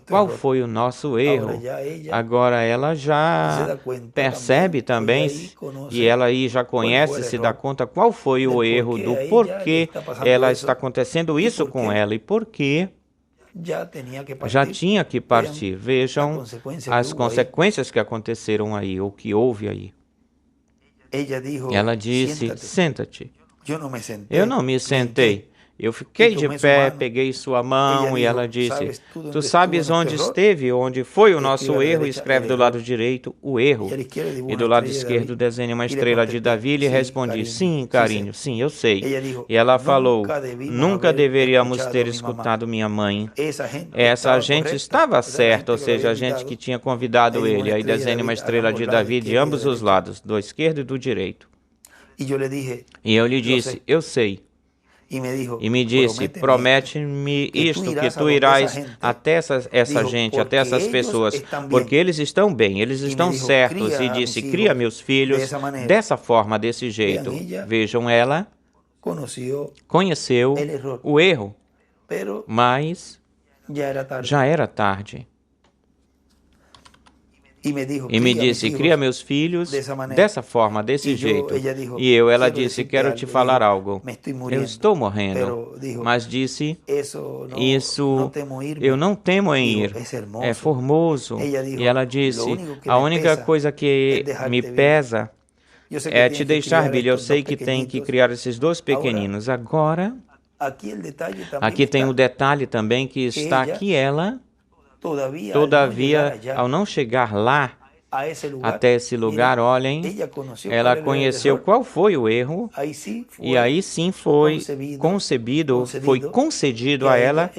qual foi o nosso erro. Agora ela já percebe também, e ela aí já conhece, se dá conta qual foi o erro, do porquê ela está acontecendo isso com ela, e por que já tinha que partir. Vejam as consequências que aconteceram aí, ou que houve aí. Ela disse, senta-te. Eu não me sentei. Eu fiquei de pé, peguei sua mão e ela disse, tu sabes onde esteve, onde foi o nosso erro? Escreve do lado direito o erro. E do lado esquerdo desenha uma estrela de Davi. E lhe respondi, sim, carinho, sim, eu sei. E ela falou, nunca deveríamos ter escutado minha mãe. Essa gente estava certa, ou seja, a gente que tinha convidado ele. Aí desenha uma estrela de Davi de ambos os lados, do esquerdo e do direito. E eu lhe disse, eu sei. E me disse, promete-me isto, que tu irás até essa gente, até essas pessoas, porque eles estão bem, eles estão certos. E disse, cria meus filhos dessa forma, desse jeito. Vejam, ela conheceu o erro, mas já era tarde. E me disse, cria meus filhos dessa forma, desse jeito. E ela disse, quero te falar algo. Eu estou morrendo. Mas disse, isso eu não temo em ir. É formoso. E ela disse, a única coisa que me pesa é te deixar, Billy. Eu sei que tem que criar esses dois pequeninos. Agora, aqui tem um detalhe também que está que ela... Todavia, ao não chegar lá, até esse lugar, olhem, ela conheceu qual foi o erro, e aí sim foi concedido a ela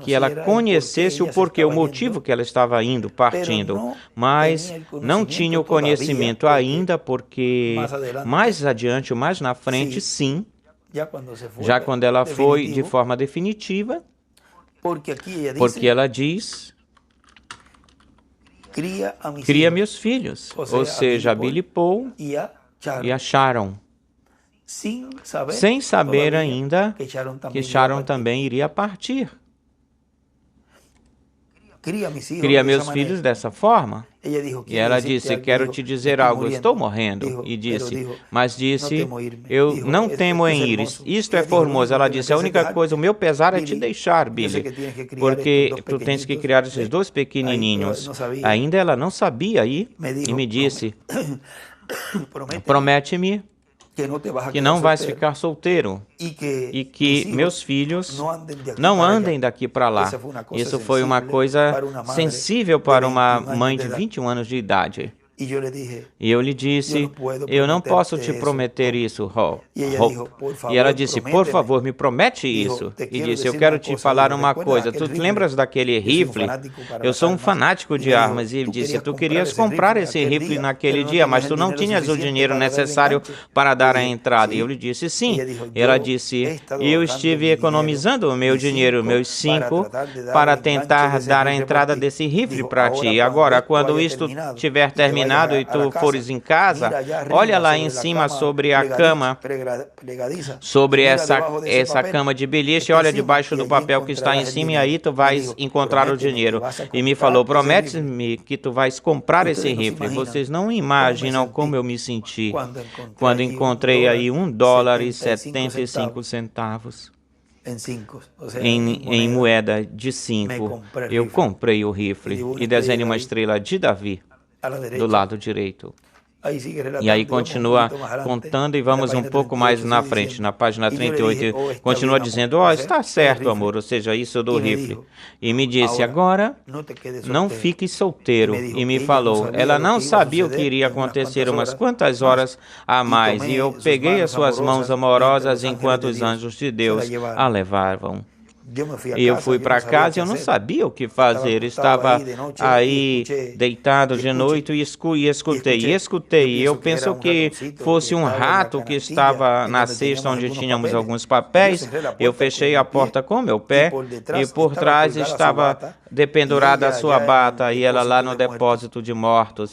que ela conhecesse o porquê, o motivo que ela estava indo, partindo, mas não tinha o conhecimento ainda, porque mais adiante, ou mais na frente, sim, já quando ela foi de forma definitiva, porque ela diz... Cria meus filhos, ou seja, a Billy Paul e a Sharon, sem saber ainda que Sharon também iria partir. Cria meus filhos dessa forma. E ela disse, quero te dizer algo, estou morrendo. E disse, mas disse, eu não temo em ir. Isto é formoso. Ela disse, a única coisa, o meu pesar é te deixar, Billy, porque tu tens que criar esses dois pequenininhos. Ainda ela não sabia aí, e me disse, promete-me que não vais ficar solteiro e que meus filhos não andem daqui para lá. Isso foi uma coisa sensível para uma mãe de 21 anos de idade. E eu lhe disse, eu não posso te prometer isso, Hope. E ela disse, por favor, me promete isso. E disse, eu quero te falar uma coisa. Tu te lembras daquele rifle? Eu sou um fanático de armas. E ele disse, tu querias comprar esse rifle naquele dia, mas tu não tinhas o dinheiro necessário para dar a entrada. E eu lhe disse, sim. E ela disse, eu estive economizando o meu dinheiro, meus 5, para tentar dar a entrada desse rifle para ti. Agora, quando isto tiver terminado, e tu fores em casa, olha lá em cima sobre a cama, sobre essa cama de beliche, olha debaixo do papel que está em cima, e aí tu vais encontrar o dinheiro. E me falou, promete-me que tu vais comprar esse rifle. Vocês não imaginam como eu me senti quando encontrei aí $1,75 em moeda de 5. Eu comprei o rifle e desenhei uma estrela de Davi do lado direito. E aí continua contando e vamos um pouco mais na frente, na página 38, continua dizendo, está certo, amor, ou seja, isso do rifle. E me disse, agora não fique solteiro. E me falou, ela não sabia o que iria acontecer umas quantas horas a mais. E eu peguei as suas mãos amorosas enquanto os anjos de Deus a levavam. Eu fui para casa e eu não sabia o que fazer. Estava aí deitado de noite e escutei. Eu penso que fosse um rato que estava na cesta onde tínhamos alguns papéis. Eu fechei a porta com meu pé e por trás estava dependurada a sua bata e ela lá no depósito de mortos.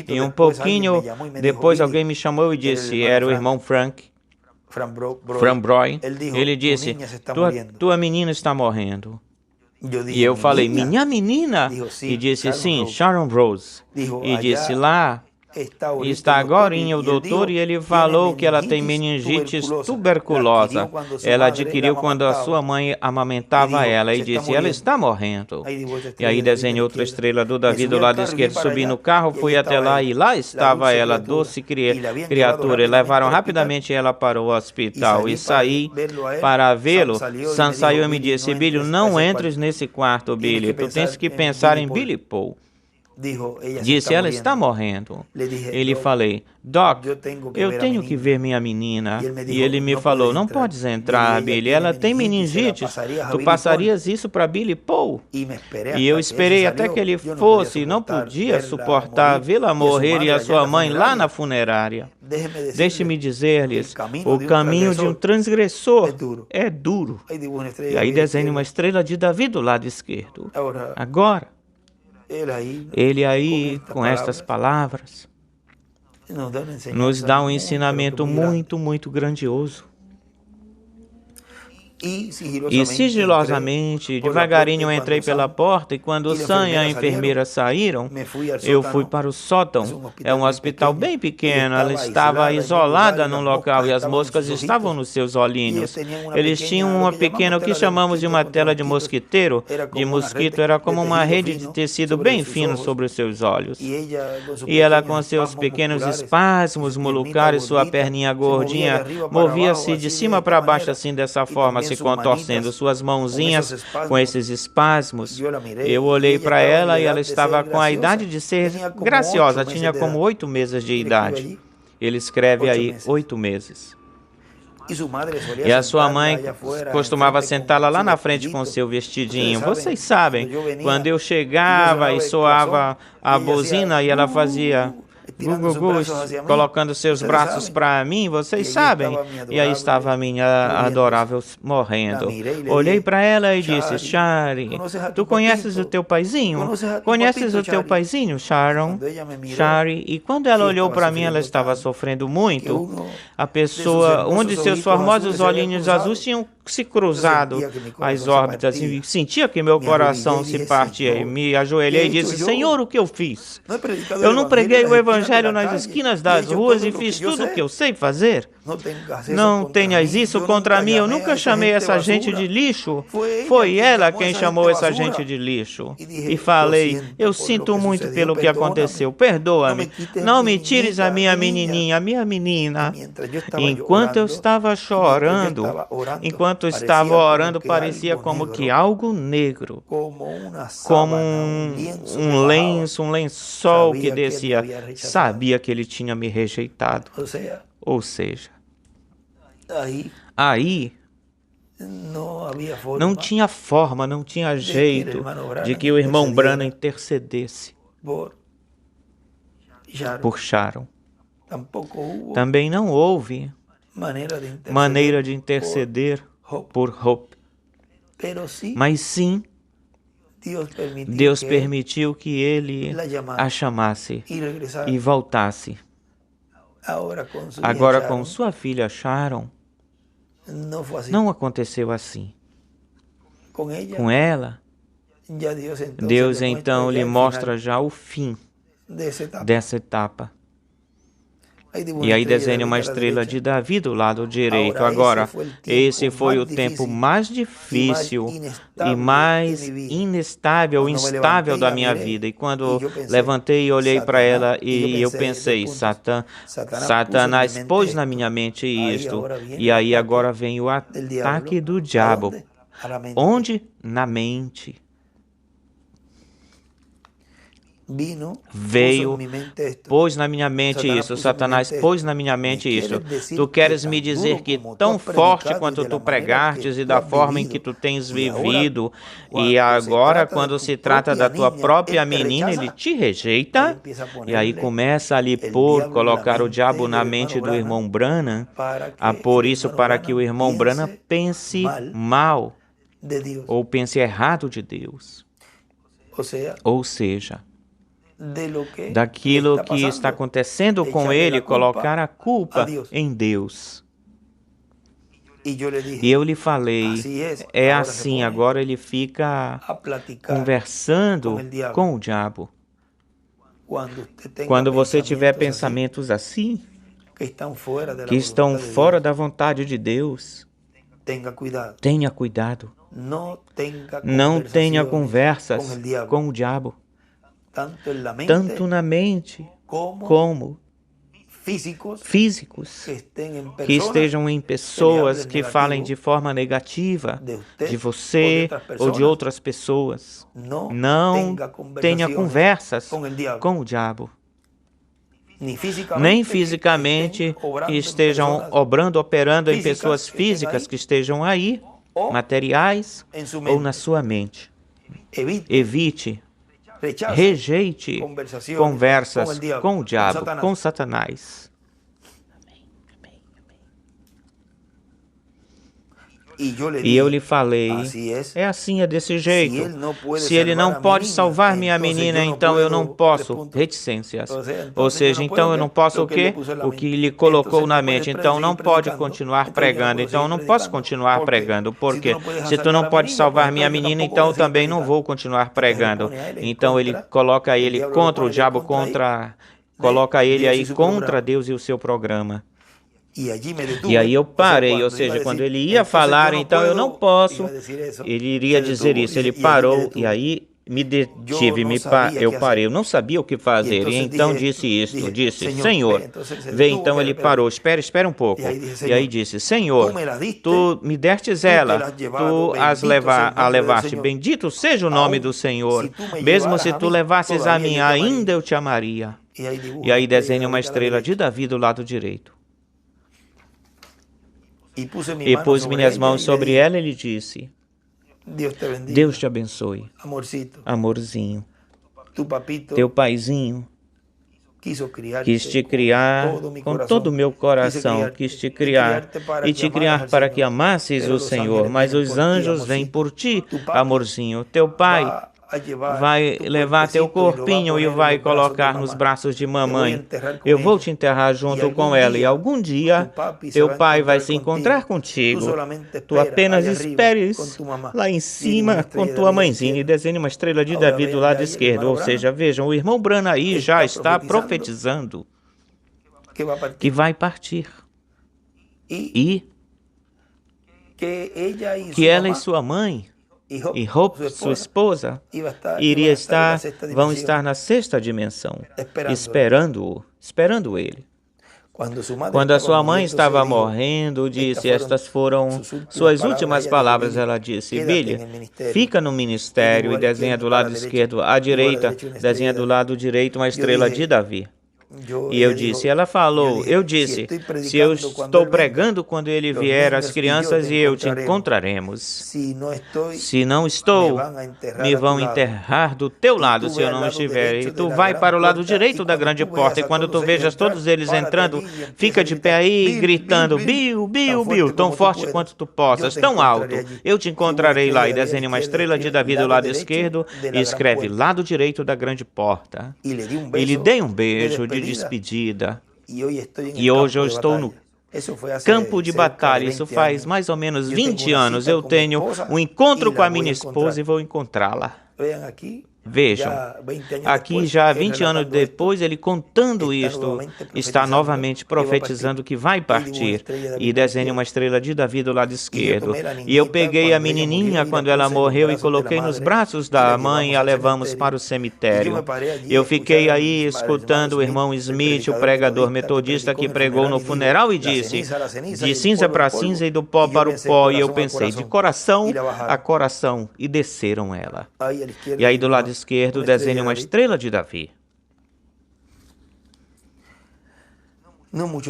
E um pouquinho depois alguém me chamou e disse, era o irmão Frank Broy. Ele disse, tua menina está morrendo. E eu falei, minha menina? E disse, sim, Sharon Rose. E disse, lá está agorinha o doutor e ele falou que ela tem meningite tuberculosa. Ela adquiriu quando a sua mãe amamentava ela e disse, ela está morrendo. E aí desenhei outra estrela do Davi do lado esquerdo, subi no carro, fui até lá e lá estava ela, doce criatura. E levaram rapidamente ela para o hospital e saí para vê-lo. Sam saiu e me disse, Billy, não entres nesse quarto, Billy. Tu tens que pensar em Billy Paul. Disse, ela está morrendo. Ele falei, Doc, eu tenho que ver minha menina. E ele me falou, não podes entrar, Billy, ela tem meningite. Tu passarias isso para Billy Paul? E eu esperei até que ele fosse e não podia suportar vê-la morrer e a sua mãe lá na funerária. Deixe-me dizer-lhes, o caminho de um transgressor é duro. E aí desenho uma estrela de Davi do lado esquerdo. Agora, ele aí, com estas palavras, nos dá um ensinamento muito, muito grandioso. E sigilosamente, devagarinho, entrei pela porta e quando Sam e a enfermeira saíram, eu fui para o sótão. É um hospital bem pequeno, ela estava isolada num local e as moscas estavam nos seus olhinhos. Eles tinham uma pequena, o que chamamos de uma tela de mosquiteiro, de mosquito, era como uma rede de tecido bem fino sobre os seus olhos. E ela com seus pequenos espasmos musculares, sua perninha gordinha, movia-se de cima para baixo assim dessa forma, se contorcendo suas mãozinhas com esses espasmos. Eu olhei para ela e ela estava com a idade de ser graciosa, tinha como 8 meses de idade. Ele escreve aí 8 meses. E a sua mãe costumava sentá-la lá na frente com seu vestidinho. Vocês sabem, quando eu chegava e soava a buzina e ela fazia colocando seus braços para mim, vocês sabem. E aí estava a minha adorável morrendo. Olhei para ela e disse, Shari, tu conheces o teu paizinho? Conheces o teu paizinho, Sharon? Shari. E quando ela olhou para mim, ela estava sofrendo muito. A pessoa, um de seus formosos olhinhos azuis tinham se cruzado as órbitas e sentia que meu coração se partia. Me ajoelhei e disse, Senhor, o que eu fiz? Eu não preguei o evangelho nas esquinas das ruas e fiz tudo o que eu sei fazer. Não tenhas isso contra mim. Eu nunca chamei essa gente de lixo. Foi ela quem chamou essa gente de lixo. E falei, eu sinto muito pelo que aconteceu. Perdoa-me. Não me tires a minha menininha, a minha menina. Enquanto eu estava chorando, enquanto estava orando, parecia como que algo negro, como um lenço, um lençol que descia. Sabia que ele tinha me rejeitado. Ou seja, aí não tinha forma, não tinha jeito de que o irmão Branham intercedesse por Sharon. Também não houve maneira de interceder por Hope. Mas sim, Deus permitiu que ele a chamasse e voltasse. Agora, com sua filha Sharon, não aconteceu assim. Com ela, Deus então lhe mostra já o fim dessa etapa. E aí desenha uma estrela de Davi do lado direito. Agora, esse foi o tempo mais difícil e mais instável da minha vida. E quando levantei e olhei para ela e eu pensei, Satanás pôs na minha mente isto. E aí agora vem o ataque do diabo. Onde? Na mente. veio, pôs na minha mente isso. Satanás pôs na minha mente isso. Tu queres me dizer que tão forte quanto tu pregastes e da forma em que tu tens vivido, e agora quando se trata da tua própria menina, ele te rejeita? E aí começa ali colocar o diabo na mente do irmão Branham, por isso para que o irmão Branham pense mal ou pense errado de Deus. Ou seja, daquilo que está acontecendo com ele, colocar a culpa em Deus. E eu lhe falei, é assim, agora ele fica conversando com o diabo. Quando você tiver pensamentos assim, que estão fora da vontade de Deus, tenha cuidado. Não tenha conversas com o diabo, tanto na mente como físicos, que estejam em pessoas que falem de forma negativa de você ou de outras pessoas. Não tenha conversas com o diabo. Nem fisicamente que estejam operando em pessoas físicas que estejam aí, materiais ou na sua mente. Evite, rejeite conversas com o diabo, com Satanás. E eu lhe falei, é assim, é desse jeito. Se ele não pode salvar minha menina, então eu não posso. Reticências. Ou seja, então eu não posso o quê? O que lhe colocou na mente. Então não pode continuar pregando. Então eu não posso continuar pregando. Por quê? Se tu não pode salvar minha menina, então eu também não vou continuar pregando. Então ele coloca ele contra o diabo, coloca ele aí contra Deus e o seu programa. E aí eu parei, ou seja, quando ele ia falar, então eu não posso, ele iria dizer isso, ele parou, e aí me detive, eu parei, eu não sabia o que fazer, e então disse, Senhor, vê, então ele parou, espera um pouco, e aí disse, Senhor, tu me destes ela, tu a levaste, bendito seja o nome do Senhor, mesmo se tu levasses a mim, ainda eu te amaria. E aí desenha uma estrela de Davi do lado direito. E pus minhas mãos sobre ela e lhe disse, Deus te abençoe, amorzinho. Teu paizinho quis te criar com todo o meu coração, quis te criar e te criar para que amasses o Senhor, mas os anjos vêm por ti, amorzinho. Teu pai vai levar teu corpinho e vai colocar nos braços de mamãe. Eu vou te enterrar junto com ela e algum dia teu pai vai se encontrar contigo. Tu apenas esperes lá em cima com tua mãezinha e desenhe uma estrela de Davi do lado esquerdo. Ou seja, vejam, o irmão Branham aí já está profetizando que vai partir. E que ela e sua mãe e Hope, sua esposa, vão estar na sexta dimensão, esperando ele. Quando a sua mãe estava morrendo, disse, estas foram suas últimas palavras, ela disse, Billy, fica no ministério e desenha do lado esquerdo, à direita, desenha do lado direito uma estrela de Davi. E eu disse, ela falou, eu disse, se eu estou pregando quando ele vier, as crianças e eu te encontraremos. Se não estou, me vão enterrar do teu lado se eu não estiver. E tu vai para o lado direito da grande porta e quando tu vejas todos eles entrando, fica de pé aí gritando, Bill, Bill, Bill, tão forte quanto tu possas, tão alto. Eu te encontrarei lá e desenhe uma estrela de Davi do lado esquerdo e escreve lado direito da grande porta. E lhe dei um beijo de despedida. E hoje eu estou no campo de batalha. Isso faz mais ou menos 20 anos. Eu tenho um encontro com a minha esposa e vou encontrá-la. Vejam, aqui já 20 anos depois, ele contando isto, está novamente profetizando que vai partir e desenha uma estrela de Davi do lado esquerdo. E eu peguei a menininha quando ela morreu e coloquei nos braços da mãe e a levamos para o cemitério. Eu fiquei aí escutando o irmão Smith, o pregador metodista que pregou no funeral e disse, de cinza para cinza e do pó para o pó. E eu pensei, de coração a coração, e desceram ela. E aí do lado esquerdo, desenhe uma estrela de Davi.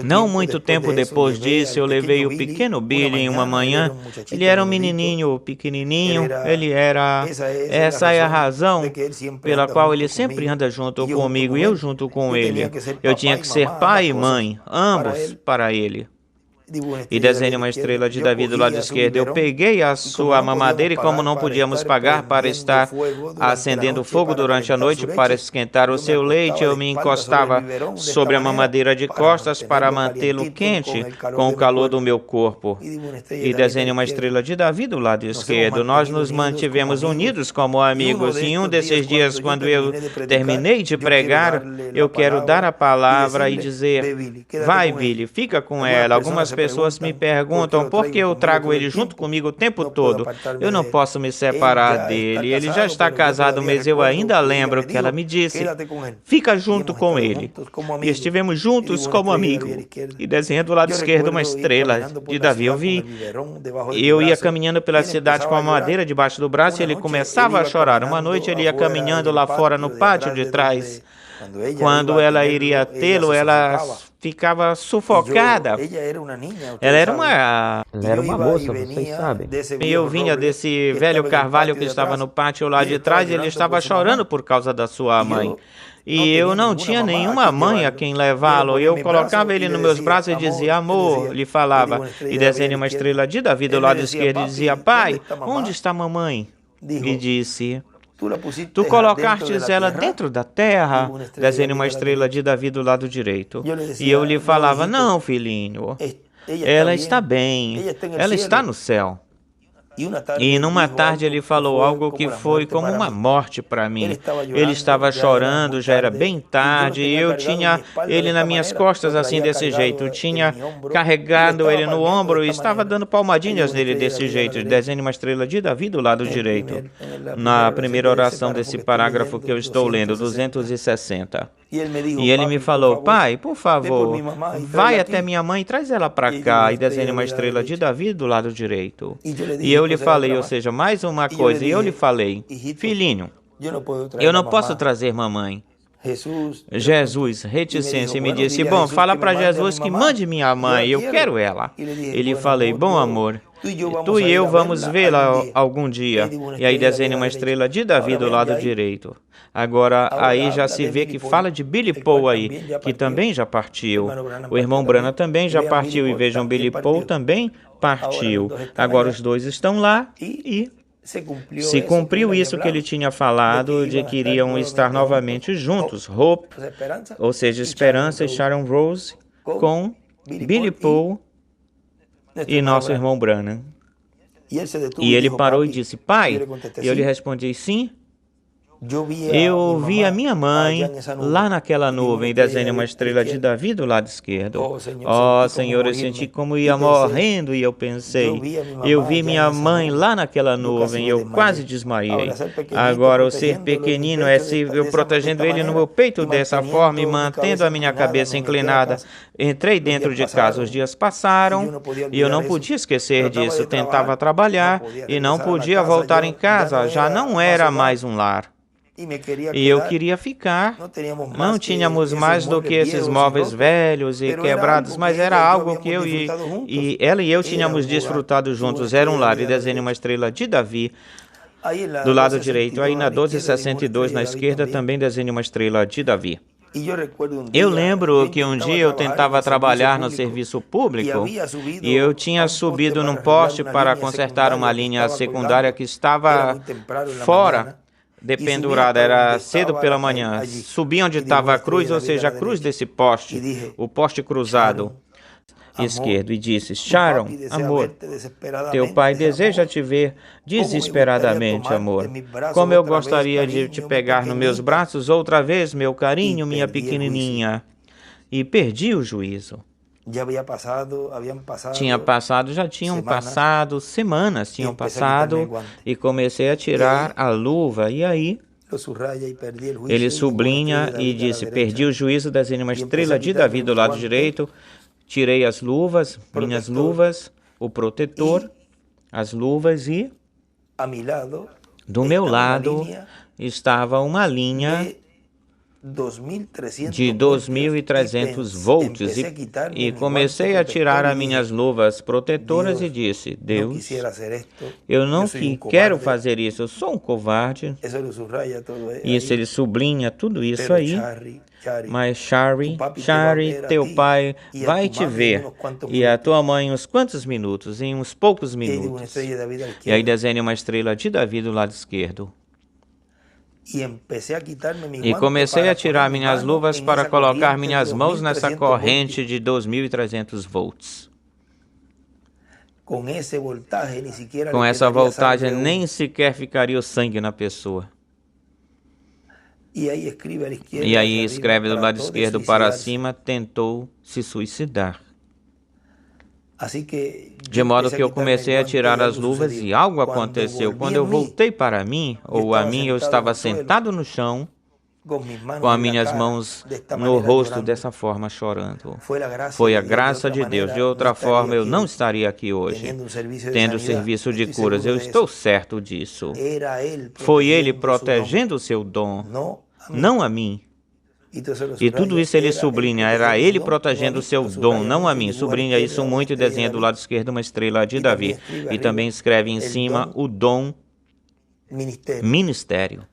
Não muito tempo depois disso, eu levei o pequeno Billy em uma manhã. Ele era um menininho pequenininho. Essa é a razão pela qual ele sempre anda junto comigo e eu junto com ele. Eu tinha que ser pai e mãe, ambos para ele. E desenhe uma estrela de Davi do lado esquerdo. Eu peguei a sua mamadeira e, como não podíamos pagar para estar acendendo fogo durante a noite para esquentar o seu leite, eu me encostava sobre a mamadeira de costas para mantê-lo quente com o calor do meu corpo. E desenhe uma estrela de Davi do lado esquerdo. Nós nos mantivemos unidos como amigos. E em um desses dias, quando eu terminei de pregar, eu quero dar a palavra e dizer: vai, Billy, fica com ela. Algumas pessoas me perguntam por que eu trago ele junto comigo o tempo todo. Eu não posso me separar dele. Ele já está casado, mas eu ainda lembro que ela me disse: fica junto com ele. E estivemos juntos como amigos. E desenhando do lado esquerdo uma estrela de Davi. Eu ia caminhando pela cidade com a madeira debaixo do braço e ele começava a chorar. Uma noite ele ia caminhando lá fora no pátio de trás. Quando ela iria tê-lo, ela ficava sufocada. Ela era uma moça, vocês sabem. E eu vinha desse velho carvalho que estava no pátio lá de trás e ele estava chorando por causa da sua mãe. E eu não tinha nenhuma mãe a quem levá-lo. Eu colocava ele nos meus braços e dizia: amor, lhe falava. E desenhei uma estrela de Davi do lado esquerdo e dizia: pai, onde está mamãe? E disse: tu colocastes ela dentro da terra. Desenhe uma estrela de Davi do lado direito. E eu lhe falava: não, filhinho, ela está bem, ela está no céu. E numa tarde ele falou algo que foi como uma morte para mim. Ele estava chorando, já era bem tarde, e eu tinha ele nas minhas costas assim desse jeito. Eu tinha carregado ele no ombro e estava dando palmadinhas nele desse jeito. Desenhe uma estrela de Davi do lado direito. Na primeira oração desse parágrafo que eu estou lendo, 260. E ele me falou: pai, por favor, vai até minha mãe e traz ela para cá. E desenhe uma estrela de Davi do lado direito. E eu lhe falei, ou seja, mais uma coisa. E eu lhe falei: filhinho, eu não posso trazer mamãe. Jesus, reticência, me disse: bom, fala para Jesus que mande minha mãe, eu quero ela. Ele falei: bom, amor, tu e eu vamos vê-la algum dia. E aí desenhe uma estrela de Davi do lado direito. Agora, aí já se vê que fala de Billy Paul aí, que também já partiu. O irmão Branham também já partiu, e vejam, Billy Paul também partiu. Agora os dois estão lá e se cumpriu isso que ele tinha falado, de que iriam estar novamente juntos. Hope, ou seja, Esperança, e Sharon Rose, com Billy Paul e nosso irmão Branham. E ele parou e disse: pai? E eu lhe respondi: sim. Eu vi a minha mãe lá naquela nuvem, desenhe uma estrela de Davi do lado esquerdo. Oh, Senhor, eu senti como ia morrendo e eu pensei: eu vi minha mãe lá naquela nuvem, eu quase desmaiei. Agora, o ser pequenino é se eu protegendo ele no meu peito dessa forma e mantendo a minha cabeça inclinada. Entrei dentro de casa, os dias passaram e eu não podia esquecer disso. Tentava trabalhar e não podia voltar em casa, já não era mais um lar. E eu queria ficar. Não tínhamos mais do que esses móveis velhos e quebrados, mas era algo que ela e eu tínhamos desfrutado juntos. Era um lar. E desenhe uma estrela de Davi do lado direito. Aí na 1262, na esquerda, também desenhe uma estrela de Davi. Eu lembro que um dia eu tentava trabalhar no serviço público e eu tinha subido num poste para consertar uma linha secundária que estava fora, dependurada. Era cedo pela manhã. Subi onde estava a cruz, ou seja, a cruz desse poste, o poste cruzado esquerdo, e disse: Sharon, amor, teu pai deseja te ver desesperadamente, amor. Como eu gostaria de te pegar nos meus braços outra vez, meu carinho, minha pequenininha. E perdi o juízo. Já tinham passado semanas, e comecei a tirar a luva, e aí ele sublinha e disse: perdi o juízo, desenhe uma estrela de Davi do lado direito, tirei as luvas, minhas luvas, o protetor, as luvas, e Do meu lado estava uma linha de 2.300 volts e comecei a tirar as minhas luvas protetoras e disse: Deus, eu não quero fazer isso, eu sou um covarde. Isso ele sublinha tudo isso aí. Mas Shari, teu pai vai te ver e a tua mãe em uns quantos minutos? Em uns poucos minutos. E aí desenha uma estrela de Davi do lado esquerdo. E comecei a tirar minhas luvas para colocar minhas mãos nessa corrente de 2.300 volts. Com essa voltagem nem sequer ficaria o sangue na pessoa. E aí escreve do lado esquerdo para cima, tentou se suicidar. De modo que eu comecei a tirar as luvas e algo aconteceu. Quando eu voltei para mim, ou a mim, eu estava sentado no chão, com as minhas mãos no rosto dessa forma, chorando. Foi a graça de Deus. De outra forma, eu não estaria aqui hoje, tendo serviço de curas. Eu estou certo disso. Foi Ele protegendo o seu dom, não a mim. E tudo isso ele sublinha, era ele protegendo o seu dom, não a mim. Sublinha isso muito e desenha do lado esquerdo uma estrela de Davi. E também escreve em cima o dom ministério.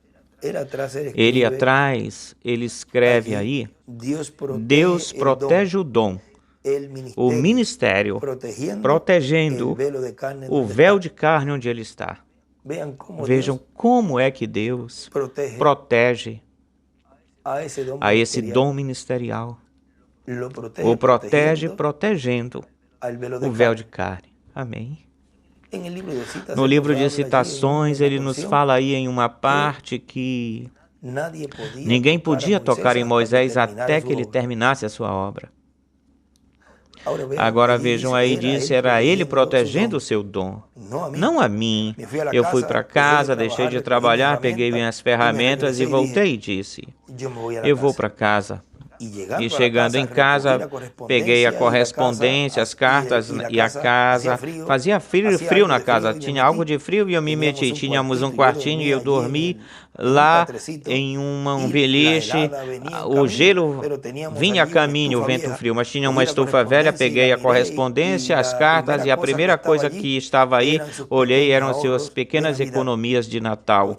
Ele atrás, ele escreve aí, Deus protege o dom, o ministério, protegendo o véu de carne onde ele está. Vejam como é que Deus protege a esse dom ministerial. O protege protegendo o véu de carne. Amém. No livro de Citações, ele nos fala aí em uma parte que ninguém podia tocar em Moisés até que ele terminasse a sua obra. Agora vejam aí, disse, era ele protegendo o seu dom, não a mim. Eu fui para casa, deixei de trabalhar, peguei minhas ferramentas e voltei e disse, eu vou para casa. E chegando em casa, peguei a correspondência, as cartas e a casa. Fazia frio na casa, tinha algo de frio e eu me meti. Tínhamos um quartinho e eu dormi lá em um beliche. O gelo vinha a caminho, o vento frio, mas tinha uma estufa velha. Peguei a correspondência, as cartas e a primeira coisa que estava aí, olhei, eram suas pequenas economias de Natal.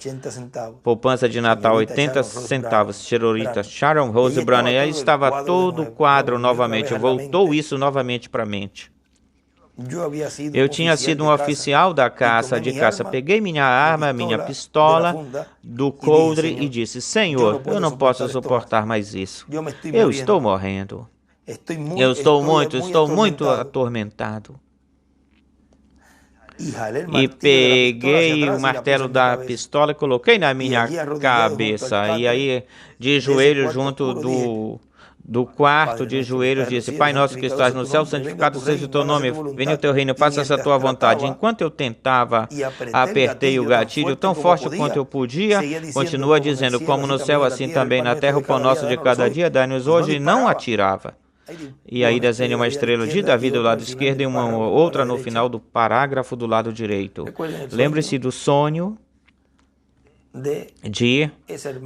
Poupança de Natal, 80 centavos, Cherorita, Sharon Rose Brown. E aí estava todo o quadro novamente, voltou isso novamente para a mente. Eu tinha sido um oficial da caça, peguei minha arma, minha pistola do coldre e disse, Senhor, eu não posso suportar mais isso. Eu estou morrendo. Eu estou muito atormentado. E peguei o martelo da pistola e coloquei na minha cabeça. E aí, de joelhos junto do quarto, de joelhos, disse, Pai nosso que estás no céu, santificado seja o teu nome, venha o teu reino, faça-se a tua vontade. Enquanto eu tentava, apertei o gatilho tão forte quanto eu podia, continua dizendo, como no céu, assim também na terra, o pão nosso de cada dia, dai-nos hoje, e não atirava. E aí desenha uma estrela de Davi do lado esquerdo e uma outra no final do parágrafo do lado direito. Lembre-se do sonho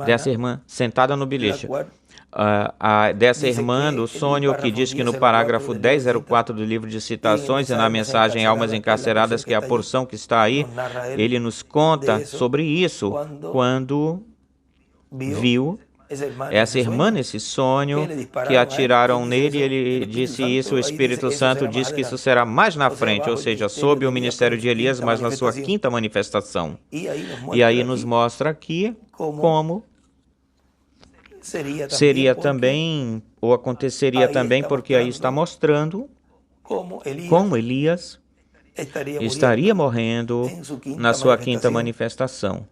dessa irmã sentada no bilhete. Dessa irmã, do sonho que diz que no parágrafo 1004 do livro de Citações e na mensagem Almas Encarceradas, que é a porção que está aí, ele nos conta sobre isso quando viu essa irmã nesse sonho que atiraram nele. Ele disse isso, o Espírito Santo diz que isso será mais na frente, ou seja, sob o ministério de Elias, mas na sua quinta manifestação. E aí nos mostra aqui como seria também, ou aconteceria também, porque aí está mostrando como Elias estaria morrendo na sua quinta manifestação.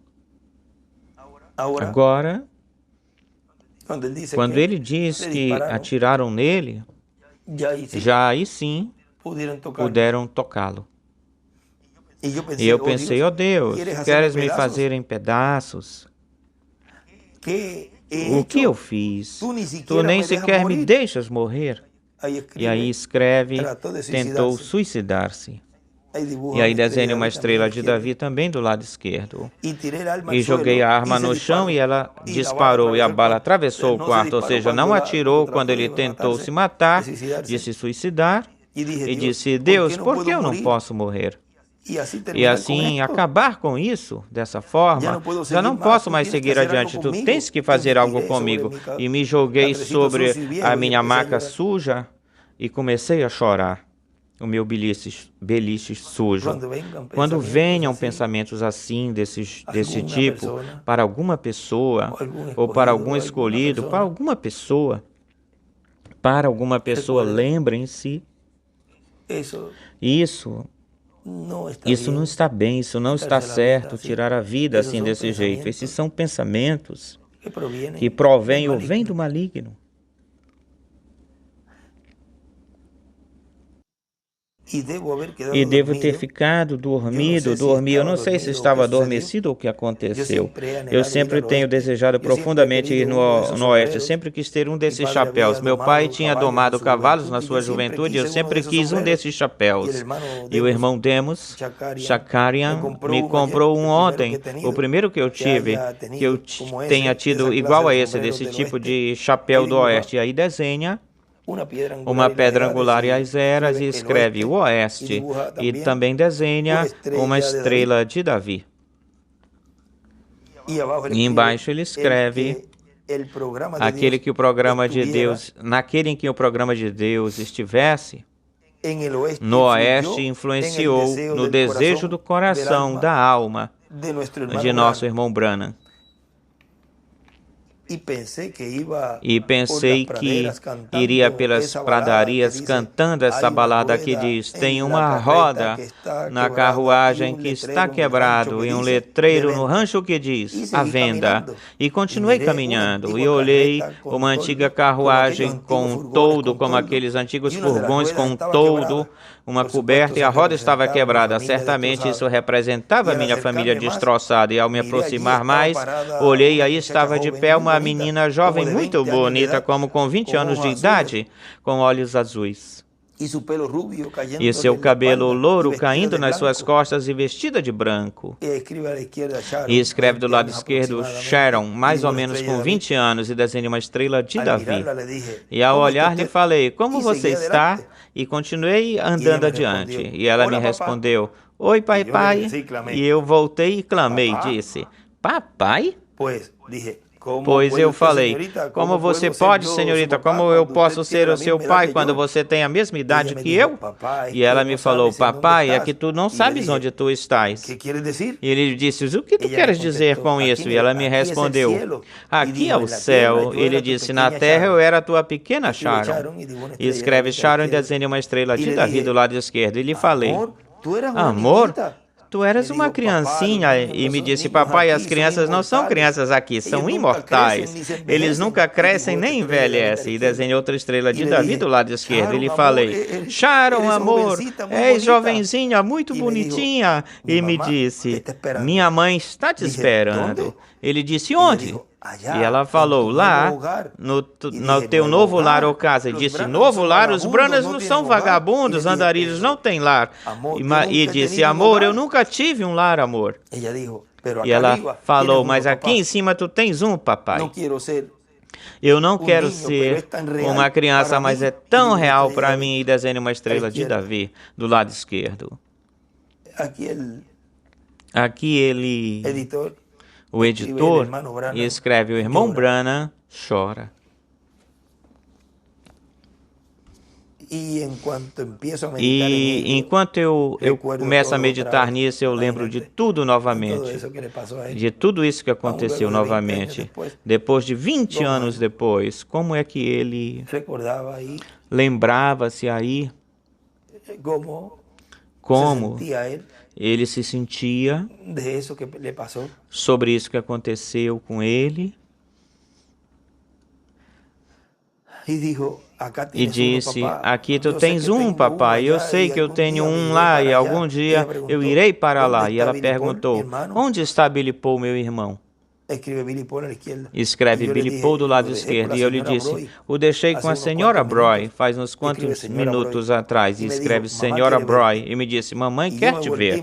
Agora, quando ele diz que atiraram nele, já aí sim puderam tocá-lo. E eu pensei, ó Deus, queres me fazer em pedaços? O que eu fiz? Tu nem sequer me deixas morrer. E aí escreve, tentou suicidar-se. E aí desenha uma estrela de Davi também do lado esquerdo. E joguei a arma no chão e ela disparou e a bala atravessou o quarto, ou seja, não atirou quando ele tentou se matar, de se suicidar, e disse: Deus, por que eu não posso morrer? E assim acabar com isso, dessa forma, já não posso mais seguir adiante, tu tens que fazer algo comigo. E me joguei sobre a minha maca suja e comecei a chorar. O meu beliche sujo. Quando venham pensamentos assim, desse tipo, para alguma pessoa, ou para algum escolhido, para alguma pessoa, lembrem-se, isso não está bem, isso não está certo, tirar a vida assim desse jeito. Esses são pensamentos que provêm ou vêm do maligno. E devo ter ficado dormido. Eu não sei se estava adormecido ou o que aconteceu. Eu sempre tenho desejado profundamente ir no oeste, sempre quis ter um desses chapéus. Meu pai tinha domado cavalos na sua juventude e eu sempre quis um desses chapéus. E o irmão Demos, Shakarian, me comprou um ontem, o primeiro que eu tive, que eu tenha tido igual a esse, desse tipo de chapéu do oeste. E aí desenha uma pedra angular e as eras e escreve o oeste e também desenha uma estrela de Davi. E embaixo ele escreve naquele em que o programa de Deus estivesse, no oeste influenciou no desejo do coração, da alma de nosso irmão Branham. E pensei que iria pelas pradarias cantando essa balada que diz: tem uma roda na carruagem que está quebrado e um letreiro no rancho que diz: à venda. E continuei caminhando e olhei uma antiga carruagem com um toldo, como aqueles antigos furgões com um toldo, uma coberta, e a roda estava quebrada. Certamente isso representava minha família destroçada. E ao me aproximar mais, olhei e aí estava de pé uma menina jovem muito bonita, como com 20 anos de idade, com olhos azuis. E seu cabelo louro caindo nas suas costas e vestida de branco. E escreve do lado esquerdo Sharon, mais ou menos com 20 anos, e desenha uma estrela de Davi. E ao olhar lhe falei: como você está? E continuei andando adiante. E ela me respondeu: oi, pai. E eu voltei e clamei, disse: papai? Pois eu falei: como você pode, senhorita? Como eu posso ser o seu pai quando você tem a mesma idade que eu? E ela me falou: papai, é que tu não sabes onde tu estás. E ele disse: o que tu queres dizer com isso? E ela me respondeu: aqui é o céu. Ele disse: na terra eu era a tua pequena Sharon. E escreve Sharon e desenha uma estrela de Davi do lado esquerdo. E lhe falei: amor? Tu eras uma criancinha. E me disse: papai, as crianças não são crianças aqui, são imortais. Eles nunca crescem nem envelhecem. E desenhei outra estrela de Davi do lado esquerdo. E lhe falei: Sharon, amor, és jovenzinha, muito bonitinha. E me disse: minha mãe está te esperando. Ele disse: onde? E ela falou: lá, no teu novo lar ou casa. E disse: novo lar? Os Branhams não são vagabundos, andarilhos, não têm lar. E disse: amor, eu nunca tive um lar, amor. E ela falou: mas aqui em cima tu tens um, papai. Eu não quero ser uma criança, mas é tão real para mim. E desenha uma estrela de Davi do lado esquerdo. Aqui ele... O editor escreve: o irmão Branham chora. E enquanto eu começo a meditar nisso, eu lembro de tudo novamente. De tudo isso que aconteceu novamente. Depois de 20 anos depois, como é que ele lembrava-se aí? Como ele se sentia sobre isso que aconteceu com ele. E disse: aqui tu tens um, papai. Eu sei que eu tenho um lá e algum dia eu irei para lá. E ela perguntou: onde está Billy Paul, meu irmão? Escreve Billy Paul do lado esquerdo. E eu lhe disse, o deixei com a senhora Broy faz uns quantos minutos atrás. E escreve Senhora Broy. E me disse, mamãe quer te ver.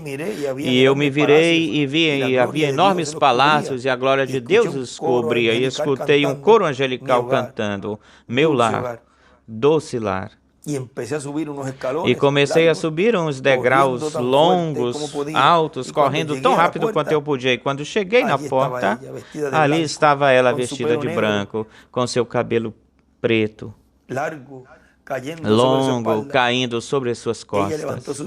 E eu me virei e vi, e havia enormes palácios e a glória de Deus os cobria. E escutei um coro angelical cantando, meu lar, doce lar. E comecei a subir uns degraus longos, altos, correndo tão rápido quanto eu podia. E quando cheguei na porta, ali estava ela vestida de branco, com seu cabelo preto, longo, caindo sobre suas costas.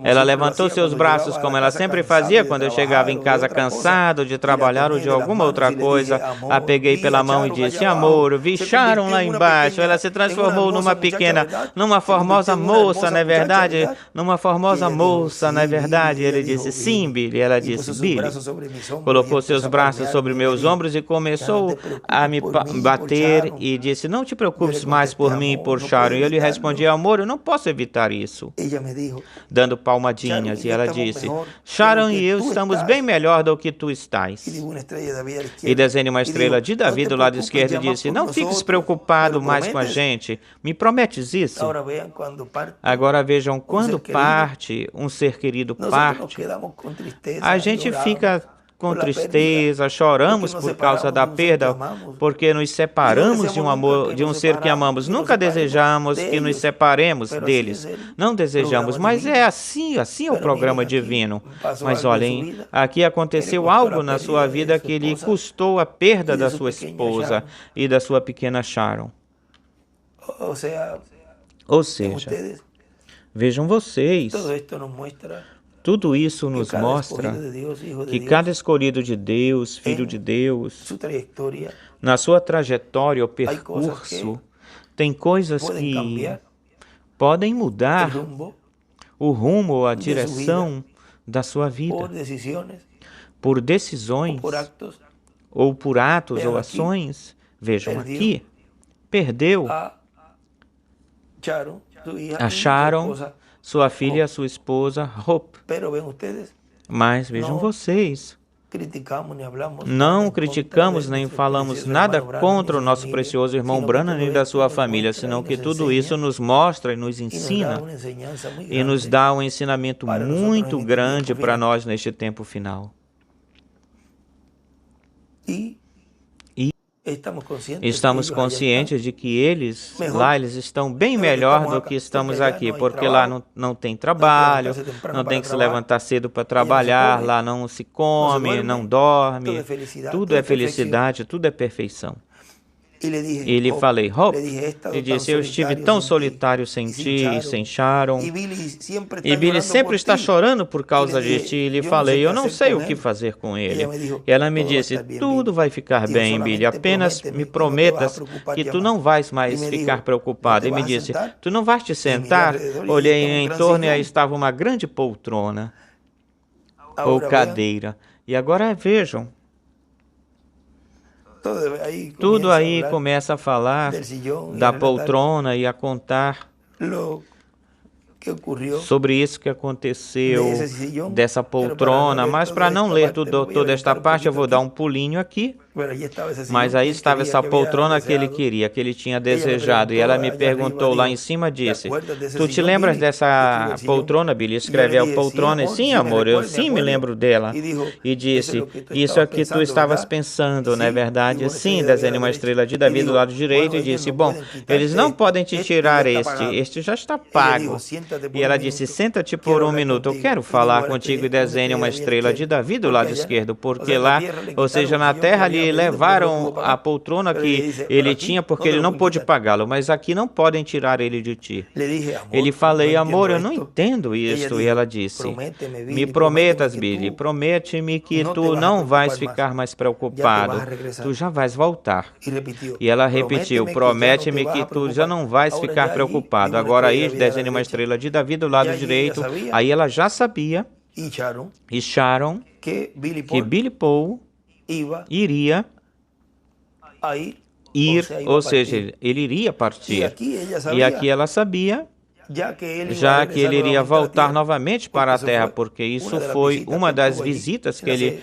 Ela levantou seus braços como ela sempre fazia quando eu chegava em casa cansado de trabalhar ou de alguma outra coisa. A peguei pela mão e disse, amor, vi Sharon lá embaixo. Ela se transformou numa formosa moça, não é verdade? Numa formosa moça, não é verdade? Ele disse, sim, Billy. Ela disse, Billy. Colocou seus braços sobre meus ombros e começou a me bater e disse, não te preocupes mais por mim e por Sharon. E eu lhe respondi, amor, eu não posso evitar isso. Dando palmadinhas. E ela disse, Sharon e eu estamos bem melhor do que tu estás. E desenhe uma estrela de Davi do lado esquerdo e disse, não fiques preocupado mais com a gente. Me prometes isso? Agora vejam, quando parte, um ser querido parte, a gente fica com tristeza, choramos por causa da perda, porque nos separamos de um ser que amamos. Nunca desejamos que nos separemos deles. Não desejamos, mas é assim é o programa divino. Mas olhem, aqui aconteceu algo na sua vida que lhe custou a perda da sua esposa e da sua pequena Sharon. Ou seja, vejam vocês, tudo isso nos mostra que cada escolhido de Deus, filho de Deus, na sua trajetória ou percurso, tem coisas que podem mudar o rumo ou a direção da sua vida por decisões ou por atos ou ações. Vejam aqui, perdeu a Sharon, sua filha e a sua esposa, Hope. Mas vejam vocês, não criticamos nem falamos nada contra o nosso precioso irmão Branham nem da sua família, senão que tudo isso nos mostra e nos ensina e nos dá um ensinamento muito grande para nós neste tempo final. Estamos conscientes de que eles estão bem melhor do que estamos aqui, porque lá não tem trabalho, não tem que se levantar cedo para trabalhar, lá não se come, não dorme, tudo é felicidade, tudo é perfeição. E lhe falei, Hope, e disse, eu estive tão solitário sem ti e sem Sharon. E Billy sempre está chorando por causa de ti. E lhe falei, eu não sei o que fazer com ele. E ela me disse, tudo vai ficar bem, Billy, apenas me prometas que tu não vais mais ficar preocupado. E me disse, tu não vais te sentar? Olhei em torno e aí estava uma grande poltrona ou cadeira. E agora vejam, tudo aí começa a falar da poltrona e a contar sobre isso que aconteceu, dessa poltrona. Mas para não ler toda esta parte, eu vou dar um pulinho aqui. Mas aí estava essa poltrona que ele queria, que ele tinha desejado. E ela me perguntou lá em cima, disse, tu te lembras dessa poltrona, Billy? Escreveu a poltrona. E sim, amor, eu sim me lembro dela. E disse, isso é que tu estavas pensando, não é verdade? Sim, desenhei uma estrela de Davi do lado direito e disse, bom, eles não podem te tirar este já está pago. E ela disse, senta-te por um minuto, eu quero falar contigo. E desenhe uma estrela de Davi do lado esquerdo, porque lá, ou seja, na terra ali, levaram a poltrona que ele tinha porque ele não pôde pagá-lo, mas aqui não podem tirar ele de ti. Ele falei, amor, eu não entendo isto. E ela disse, me prometas, Billy, promete-me que tu não vais ficar mais preocupado, tu já vais voltar. E ela repetiu, promete-me que tu já não vais ficar preocupado. Agora aí, desenhe uma estrela de Davi do lado direito. Aí ela já sabia, e Sharon, que Billy Paul iria ir, ou seja, ele iria partir. E aqui ela sabia já que ele iria voltar novamente para a Terra, porque isso foi uma das visitas que ele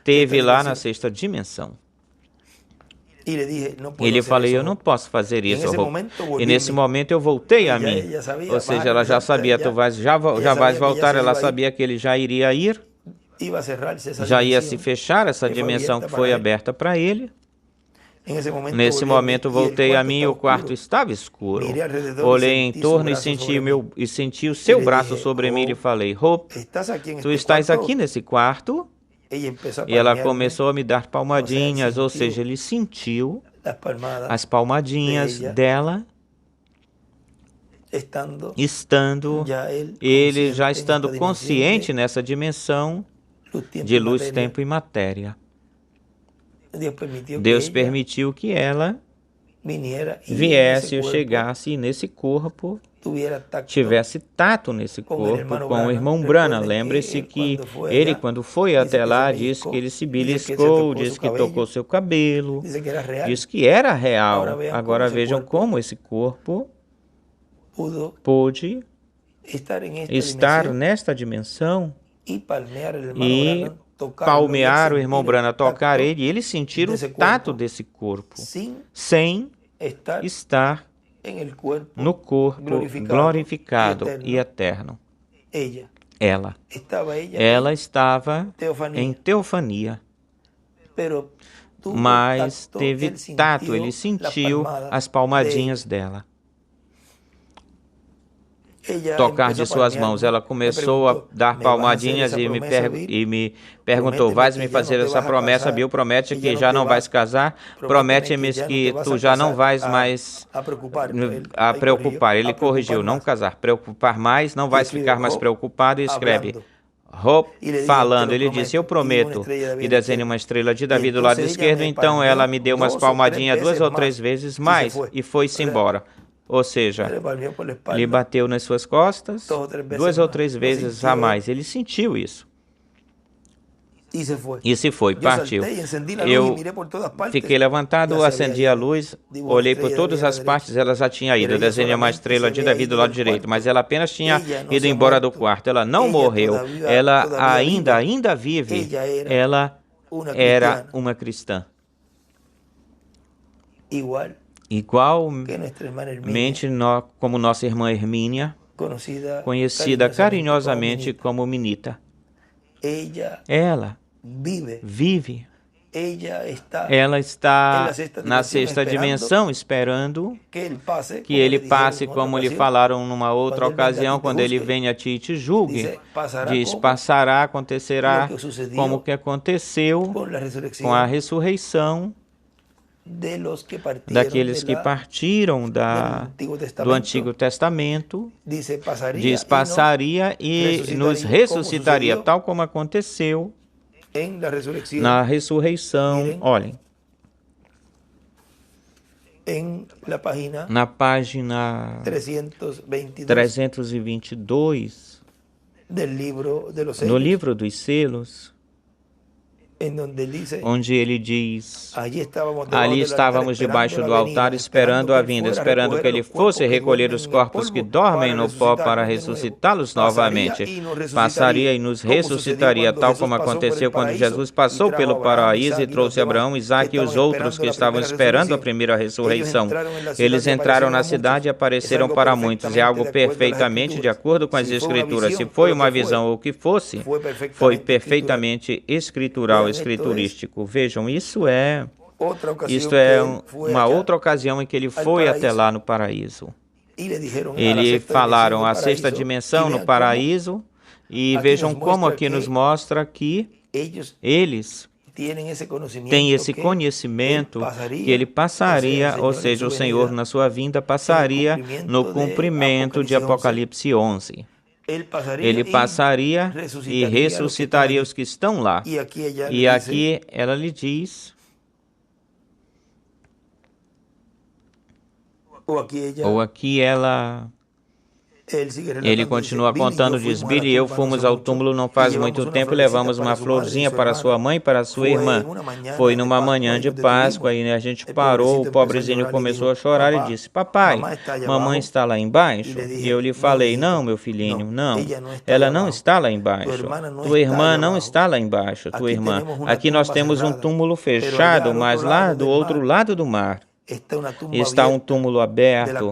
teve lá na sexta dimensão. E lhe falei, eu não posso fazer isso, e nesse momento eu voltei a mim. Ou seja, ela já sabia, já vais voltar, ela sabia que ele já iria ir, já ia se fechar essa dimensão que foi aberta para ele. Nesse momento voltei a mim e o quarto estava escuro. Olhei em torno e senti o seu braço sobre mim e lhe falei, Hope, tu estás aqui nesse quarto? E ela começou a me dar palmadinhas, ou seja, ele sentiu as palmadinhas dela, ele já estando consciente nessa dimensão de luz, tempo e matéria. Deus permitiu que ela viesse ou chegasse e nesse corpo tivesse tato nesse corpo com o irmão Branham. Lembre-se que ele, quando foi até lá, disse que ele se beliscou, disse que tocou seu cabelo, disse que era real. Agora vejam como esse corpo pôde estar nesta dimensão e palmear o irmão Branham, tocar ele, e ele sentir o tato desse corpo, sem estar no corpo glorificado e eterno. Ela estava em teofania, mas teve tato, ele sentiu as palmadinhas dela. Tocar de suas mãos. Ela começou a dar palmadinhas e me perguntou, vais me fazer essa promessa, Bill? Promete que já não vais casar? Promete-me que tu já não vais mais a preocupar. Ele corrigiu, não casar, preocupar mais, não vais ficar mais preocupado, e escreve, Hope falando, ele disse, eu prometo, e desenhe uma estrela de Davi do lado esquerdo. Então ela me deu umas palmadinhas 2 ou 3 vezes mais e foi-se embora. Ou seja, lhe bateu nas suas costas 2 ou 3 vezes a mais. Ele sentiu isso. E se foi, partiu. Eu fiquei levantado, acendi a luz, olhei por todas as partes, ela já tinha ido. Eu desenhei uma estrela de Davi do lado direito, mas ela apenas tinha ido embora do quarto. Ela não morreu, ela ainda vive. Ela era uma cristã. Igualmente como nossa irmã Hermínia, conhecida carinhosamente como Minita. Ela vive. Ela está na sexta dimensão, esperando que ele passe, como lhe falaram numa outra ocasião, quando ele venha a ti e te julgue. Diz, passará, acontecerá como que aconteceu com a ressurreição daqueles que partiram do Antigo Testamento. Diz, passaria e nos ressuscitaria, tal como aconteceu na ressurreição. Olhem, na página 322 no livro dos selos, onde ele diz, ali estávamos debaixo do altar esperando a vinda, esperando que ele fosse recolher os corpos que dormem no pó para ressuscitá-los novamente. Passaria e nos ressuscitaria, tal como aconteceu quando Jesus passou pelo paraíso e trouxe Abraão, Isaque e os outros que estavam esperando a primeira ressurreição. Eles entraram na cidade e apareceram para muitos. É algo perfeitamente de acordo com as Escrituras. Se foi uma visão ou o que fosse, foi perfeitamente escritural, escriturístico. Vejam, isto é uma outra ocasião em que ele foi até lá no paraíso. Eles falaram a sexta dimensão no paraíso, e vejam como aqui nos mostra que eles têm esse conhecimento que ele passaria, ou seja, o Senhor na sua vinda passaria no cumprimento de Apocalipse 11. Ele passaria e ressuscitaria os que estão lá. E aqui ela lhe diz, ou aqui ela Ele continua contando, diz, Billy e eu fomos ao túmulo não faz muito tempo e levamos uma florzinha para sua mãe e para sua irmã. Foi numa manhã de Páscoa e a gente parou, o pobrezinho começou a chorar e disse, papai, mamãe está lá embaixo? E eu lhe falei, não, meu filhinho, não, ela não está lá embaixo. Tua irmã não está lá embaixo, tua irmã. Aqui nós temos um túmulo fechado, mas lá do outro lado do mar está um túmulo aberto,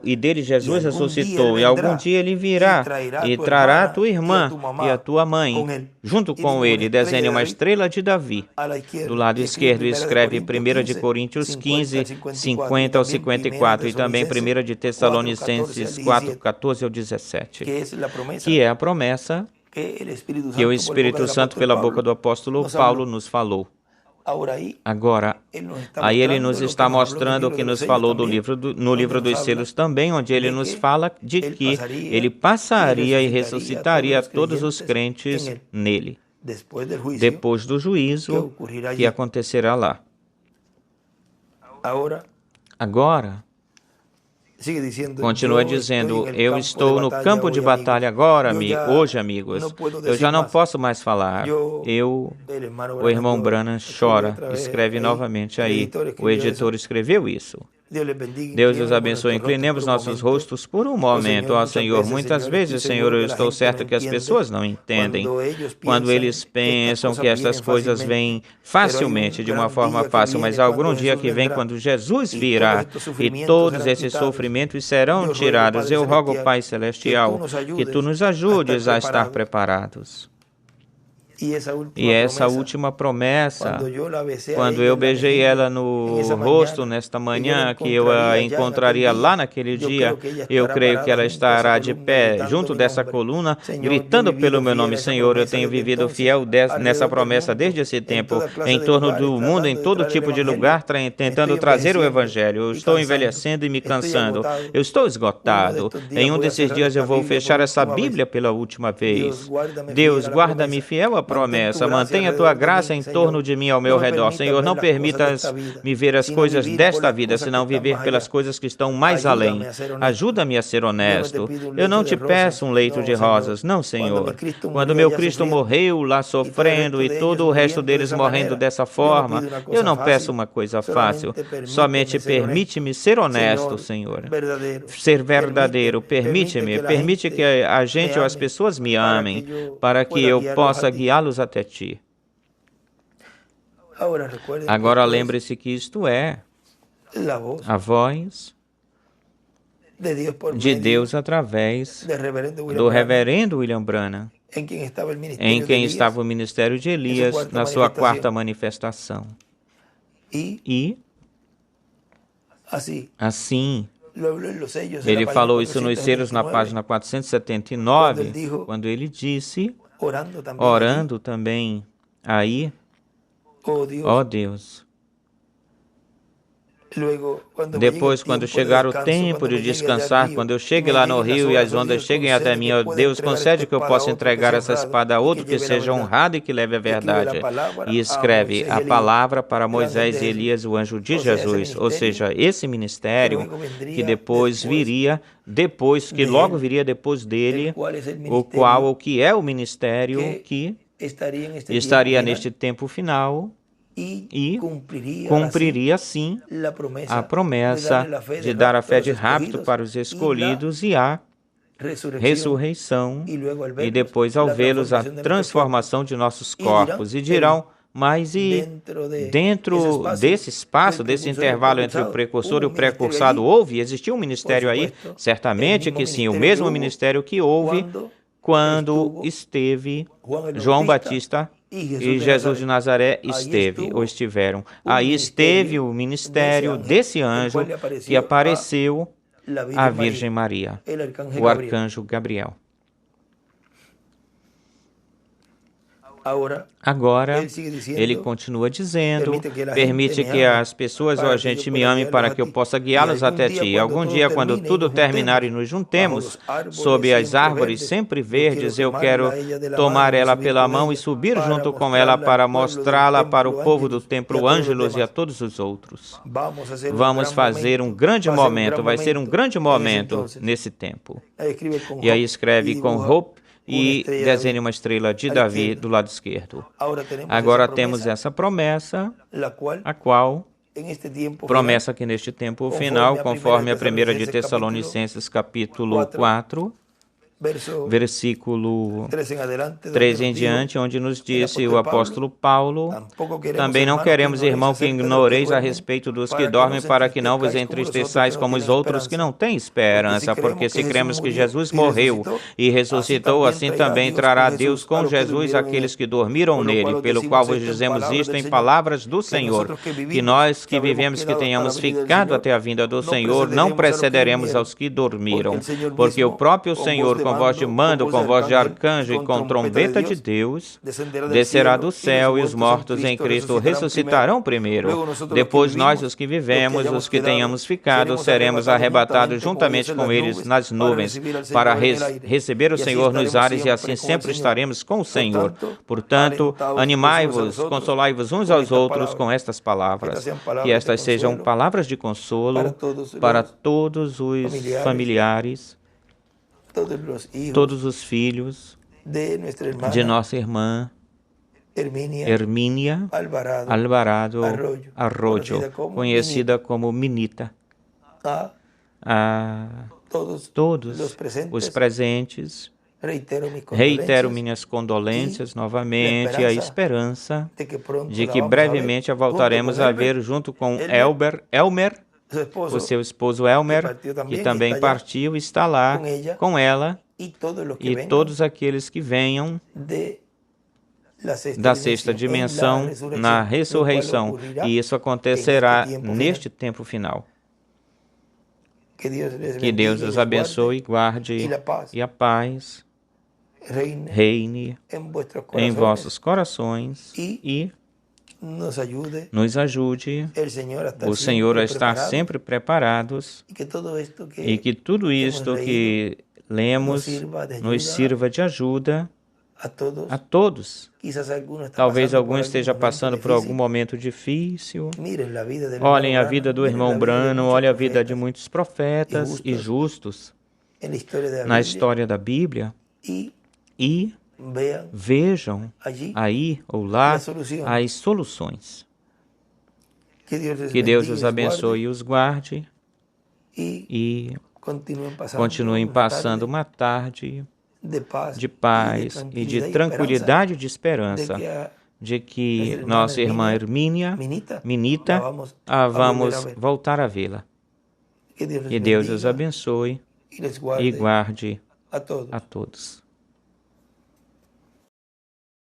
e dele Jesus ressuscitou, e algum dia ele virá e trará a tua irmã e a tua mãe, junto com ele. Desenha uma estrela de Davi. Do lado esquerdo escreve 1 de Coríntios 15, 50 ao 54, e também 1 de Tessalonicenses 4, 14 ao 17, que é a promessa que o Espírito Santo, pela boca do apóstolo Paulo, nos falou. Agora, aí ele nos está mostrando o que nos falou no livro dos selos também, onde ele nos fala de que ele passaria e ressuscitaria todos os crentes nele, depois do juízo que acontecerá lá. Agora, continua dizendo, eu estou no campo de batalha agora, hoje, amigos. Eu já não posso mais falar. O irmão Branham chora, escreve novamente aí. O editor escreveu isso. Deus os abençoe. Inclinemos nossos rostos por um momento ao Senhor. Muitas vezes, Senhor, eu estou certo que as pessoas não entendem. Quando eles pensam que estas coisas vêm facilmente, de uma forma fácil, mas há algum dia que vem quando Jesus virá e todos esses sofrimentos serão tirados. Eu rogo, Pai Celestial, que Tu nos ajudes a estar preparados. E essa última promessa, quando eu beijei ela no rosto nesta manhã, que eu a encontraria lá naquele dia, eu creio que ela estará de pé, junto dessa coluna, gritando pelo meu nome. Senhor, eu tenho vivido fiel nessa promessa desde esse tempo, em torno do mundo, em todo tipo de lugar, tentando trazer o Evangelho. Eu estou envelhecendo e me cansando. Eu estou esgotado. Em um desses dias eu vou fechar essa Bíblia pela última vez. Deus, guarda-me fiel à promessa, mantenha a tua graça em torno de mim, ao meu redor. Senhor, não permitas me ver as coisas desta vida, senão viver pelas coisas que estão mais além. Ajuda-me a ser honesto. Eu não te peço um leito de rosas, não, Senhor. Quando meu Cristo morreu lá sofrendo e todo o resto deles morrendo dessa forma, eu não peço uma coisa fácil. Somente permite-me ser honesto, Senhor. Ser verdadeiro. Permite que a gente ou as pessoas me amem, para que eu possa guiá-los até Ti. Agora lembre-se que isto é a voz de Deus através do reverendo William Branham, em quem estava o ministério de Elias na sua quarta manifestação. E assim, ele falou isso nos selos na página 479, quando ele disse, orando também aí, ó Deus. Depois, quando chegar o tempo de descansar, quando eu chegue lá no rio e as ondas cheguem até mim, ó Deus, concede que eu possa entregar essa espada a outro que seja honrado e que leve a verdade. E escreve a palavra para Moisés e Elias, o anjo de Jesus. Ou seja, esse ministério que depois viria, que logo viria depois dele, o que é o ministério que estaria neste tempo final, e cumpriria, assim, a promessa de dar a fé de rapto para os escolhidos e a ressurreição, e depois, ao vê-los, a transformação de nossos corpos. E dirão, mas e dentro desse espaço, desse intervalo entre o precursor e o precursado, existiu um ministério aí? Certamente que sim, o mesmo ministério que houve quando esteve João Batista e Jesus de Nazaré estiveram. Aí esteve o ministério desse anjo que apareceu à Virgem Maria, o arcanjo Gabriel. Agora, ele continua dizendo, permite que as pessoas ou a gente me ame para que eu possa guiá-los até ti. Algum dia, quando tudo terminar e nos juntemos sob as árvores sempre verdes, eu quero tomar ela pela mão e subir junto com ela para mostrá-la para o povo do templo Ângelos e a todos os outros. Vamos fazer um grande momento, vai ser um grande momento nesse tempo. E aí escreve com Hope e desenha uma estrela de Davi do lado esquerdo. Agora temos essa promessa, a qual, promessa que neste tempo final, conforme a 1 de Tessalonicenses capítulo 4, versículo 13 em diante, onde nos disse o apóstolo Paulo, também não queremos, irmão, que ignoreis a respeito dos que dormem, para que não vos entristeçais como os outros que não têm esperança, porque se cremos que Jesus morreu e ressuscitou, assim também trará Deus com Jesus aqueles que dormiram nele, pelo qual vos dizemos isto em palavras do Senhor, que nós que vivemos, que tenhamos ficado até a vinda do Senhor, não precederemos aos que dormiram, porque o próprio Senhor, com voz de mando, com voz de arcanjo e com trombeta de Deus, descerá do céu, e os mortos em Cristo ressuscitarão primeiro. Depois nós, os que vivemos, os que tenhamos ficado, seremos arrebatados juntamente com eles nas nuvens, para receber o Senhor nos ares, e assim sempre estaremos com o Senhor. Portanto, animai-vos, consolai-vos uns aos outros com estas palavras, que estas sejam palavras de consolo para todos os familiares, todos os filhos de nossa irmã Hermínia Alvarado Arroyo, conhecida como Minita. A todos os presentes, reitero minhas condolências novamente e a esperança de que brevemente a voltaremos a ver junto com Elmer, o seu esposo Elmer, que também partiu, está lá com ela, e todos aqueles que venham da sexta dimensão na ressurreição, e isso acontecerá neste tempo final. Que Deus os abençoe e guarde, e a paz reine em vossos corações e nos ajude, o Senhor a estar sempre preparados, e que tudo isto que lemos nos sirva de ajuda a todos. Talvez algum esteja passando por algum momento difícil. Olhem a vida do irmão Branham, olhem a vida de muitos profetas e justos na história da Bíblia, e vejam aí ou lá as soluções. Que Deus os abençoe e os guarde, e continuem passando uma tarde de paz e de tranquilidade e de esperança, de que nossa irmã Hermínia, Minita, vamos voltar a vê-la. Que Deus os abençoe e guarde a todos.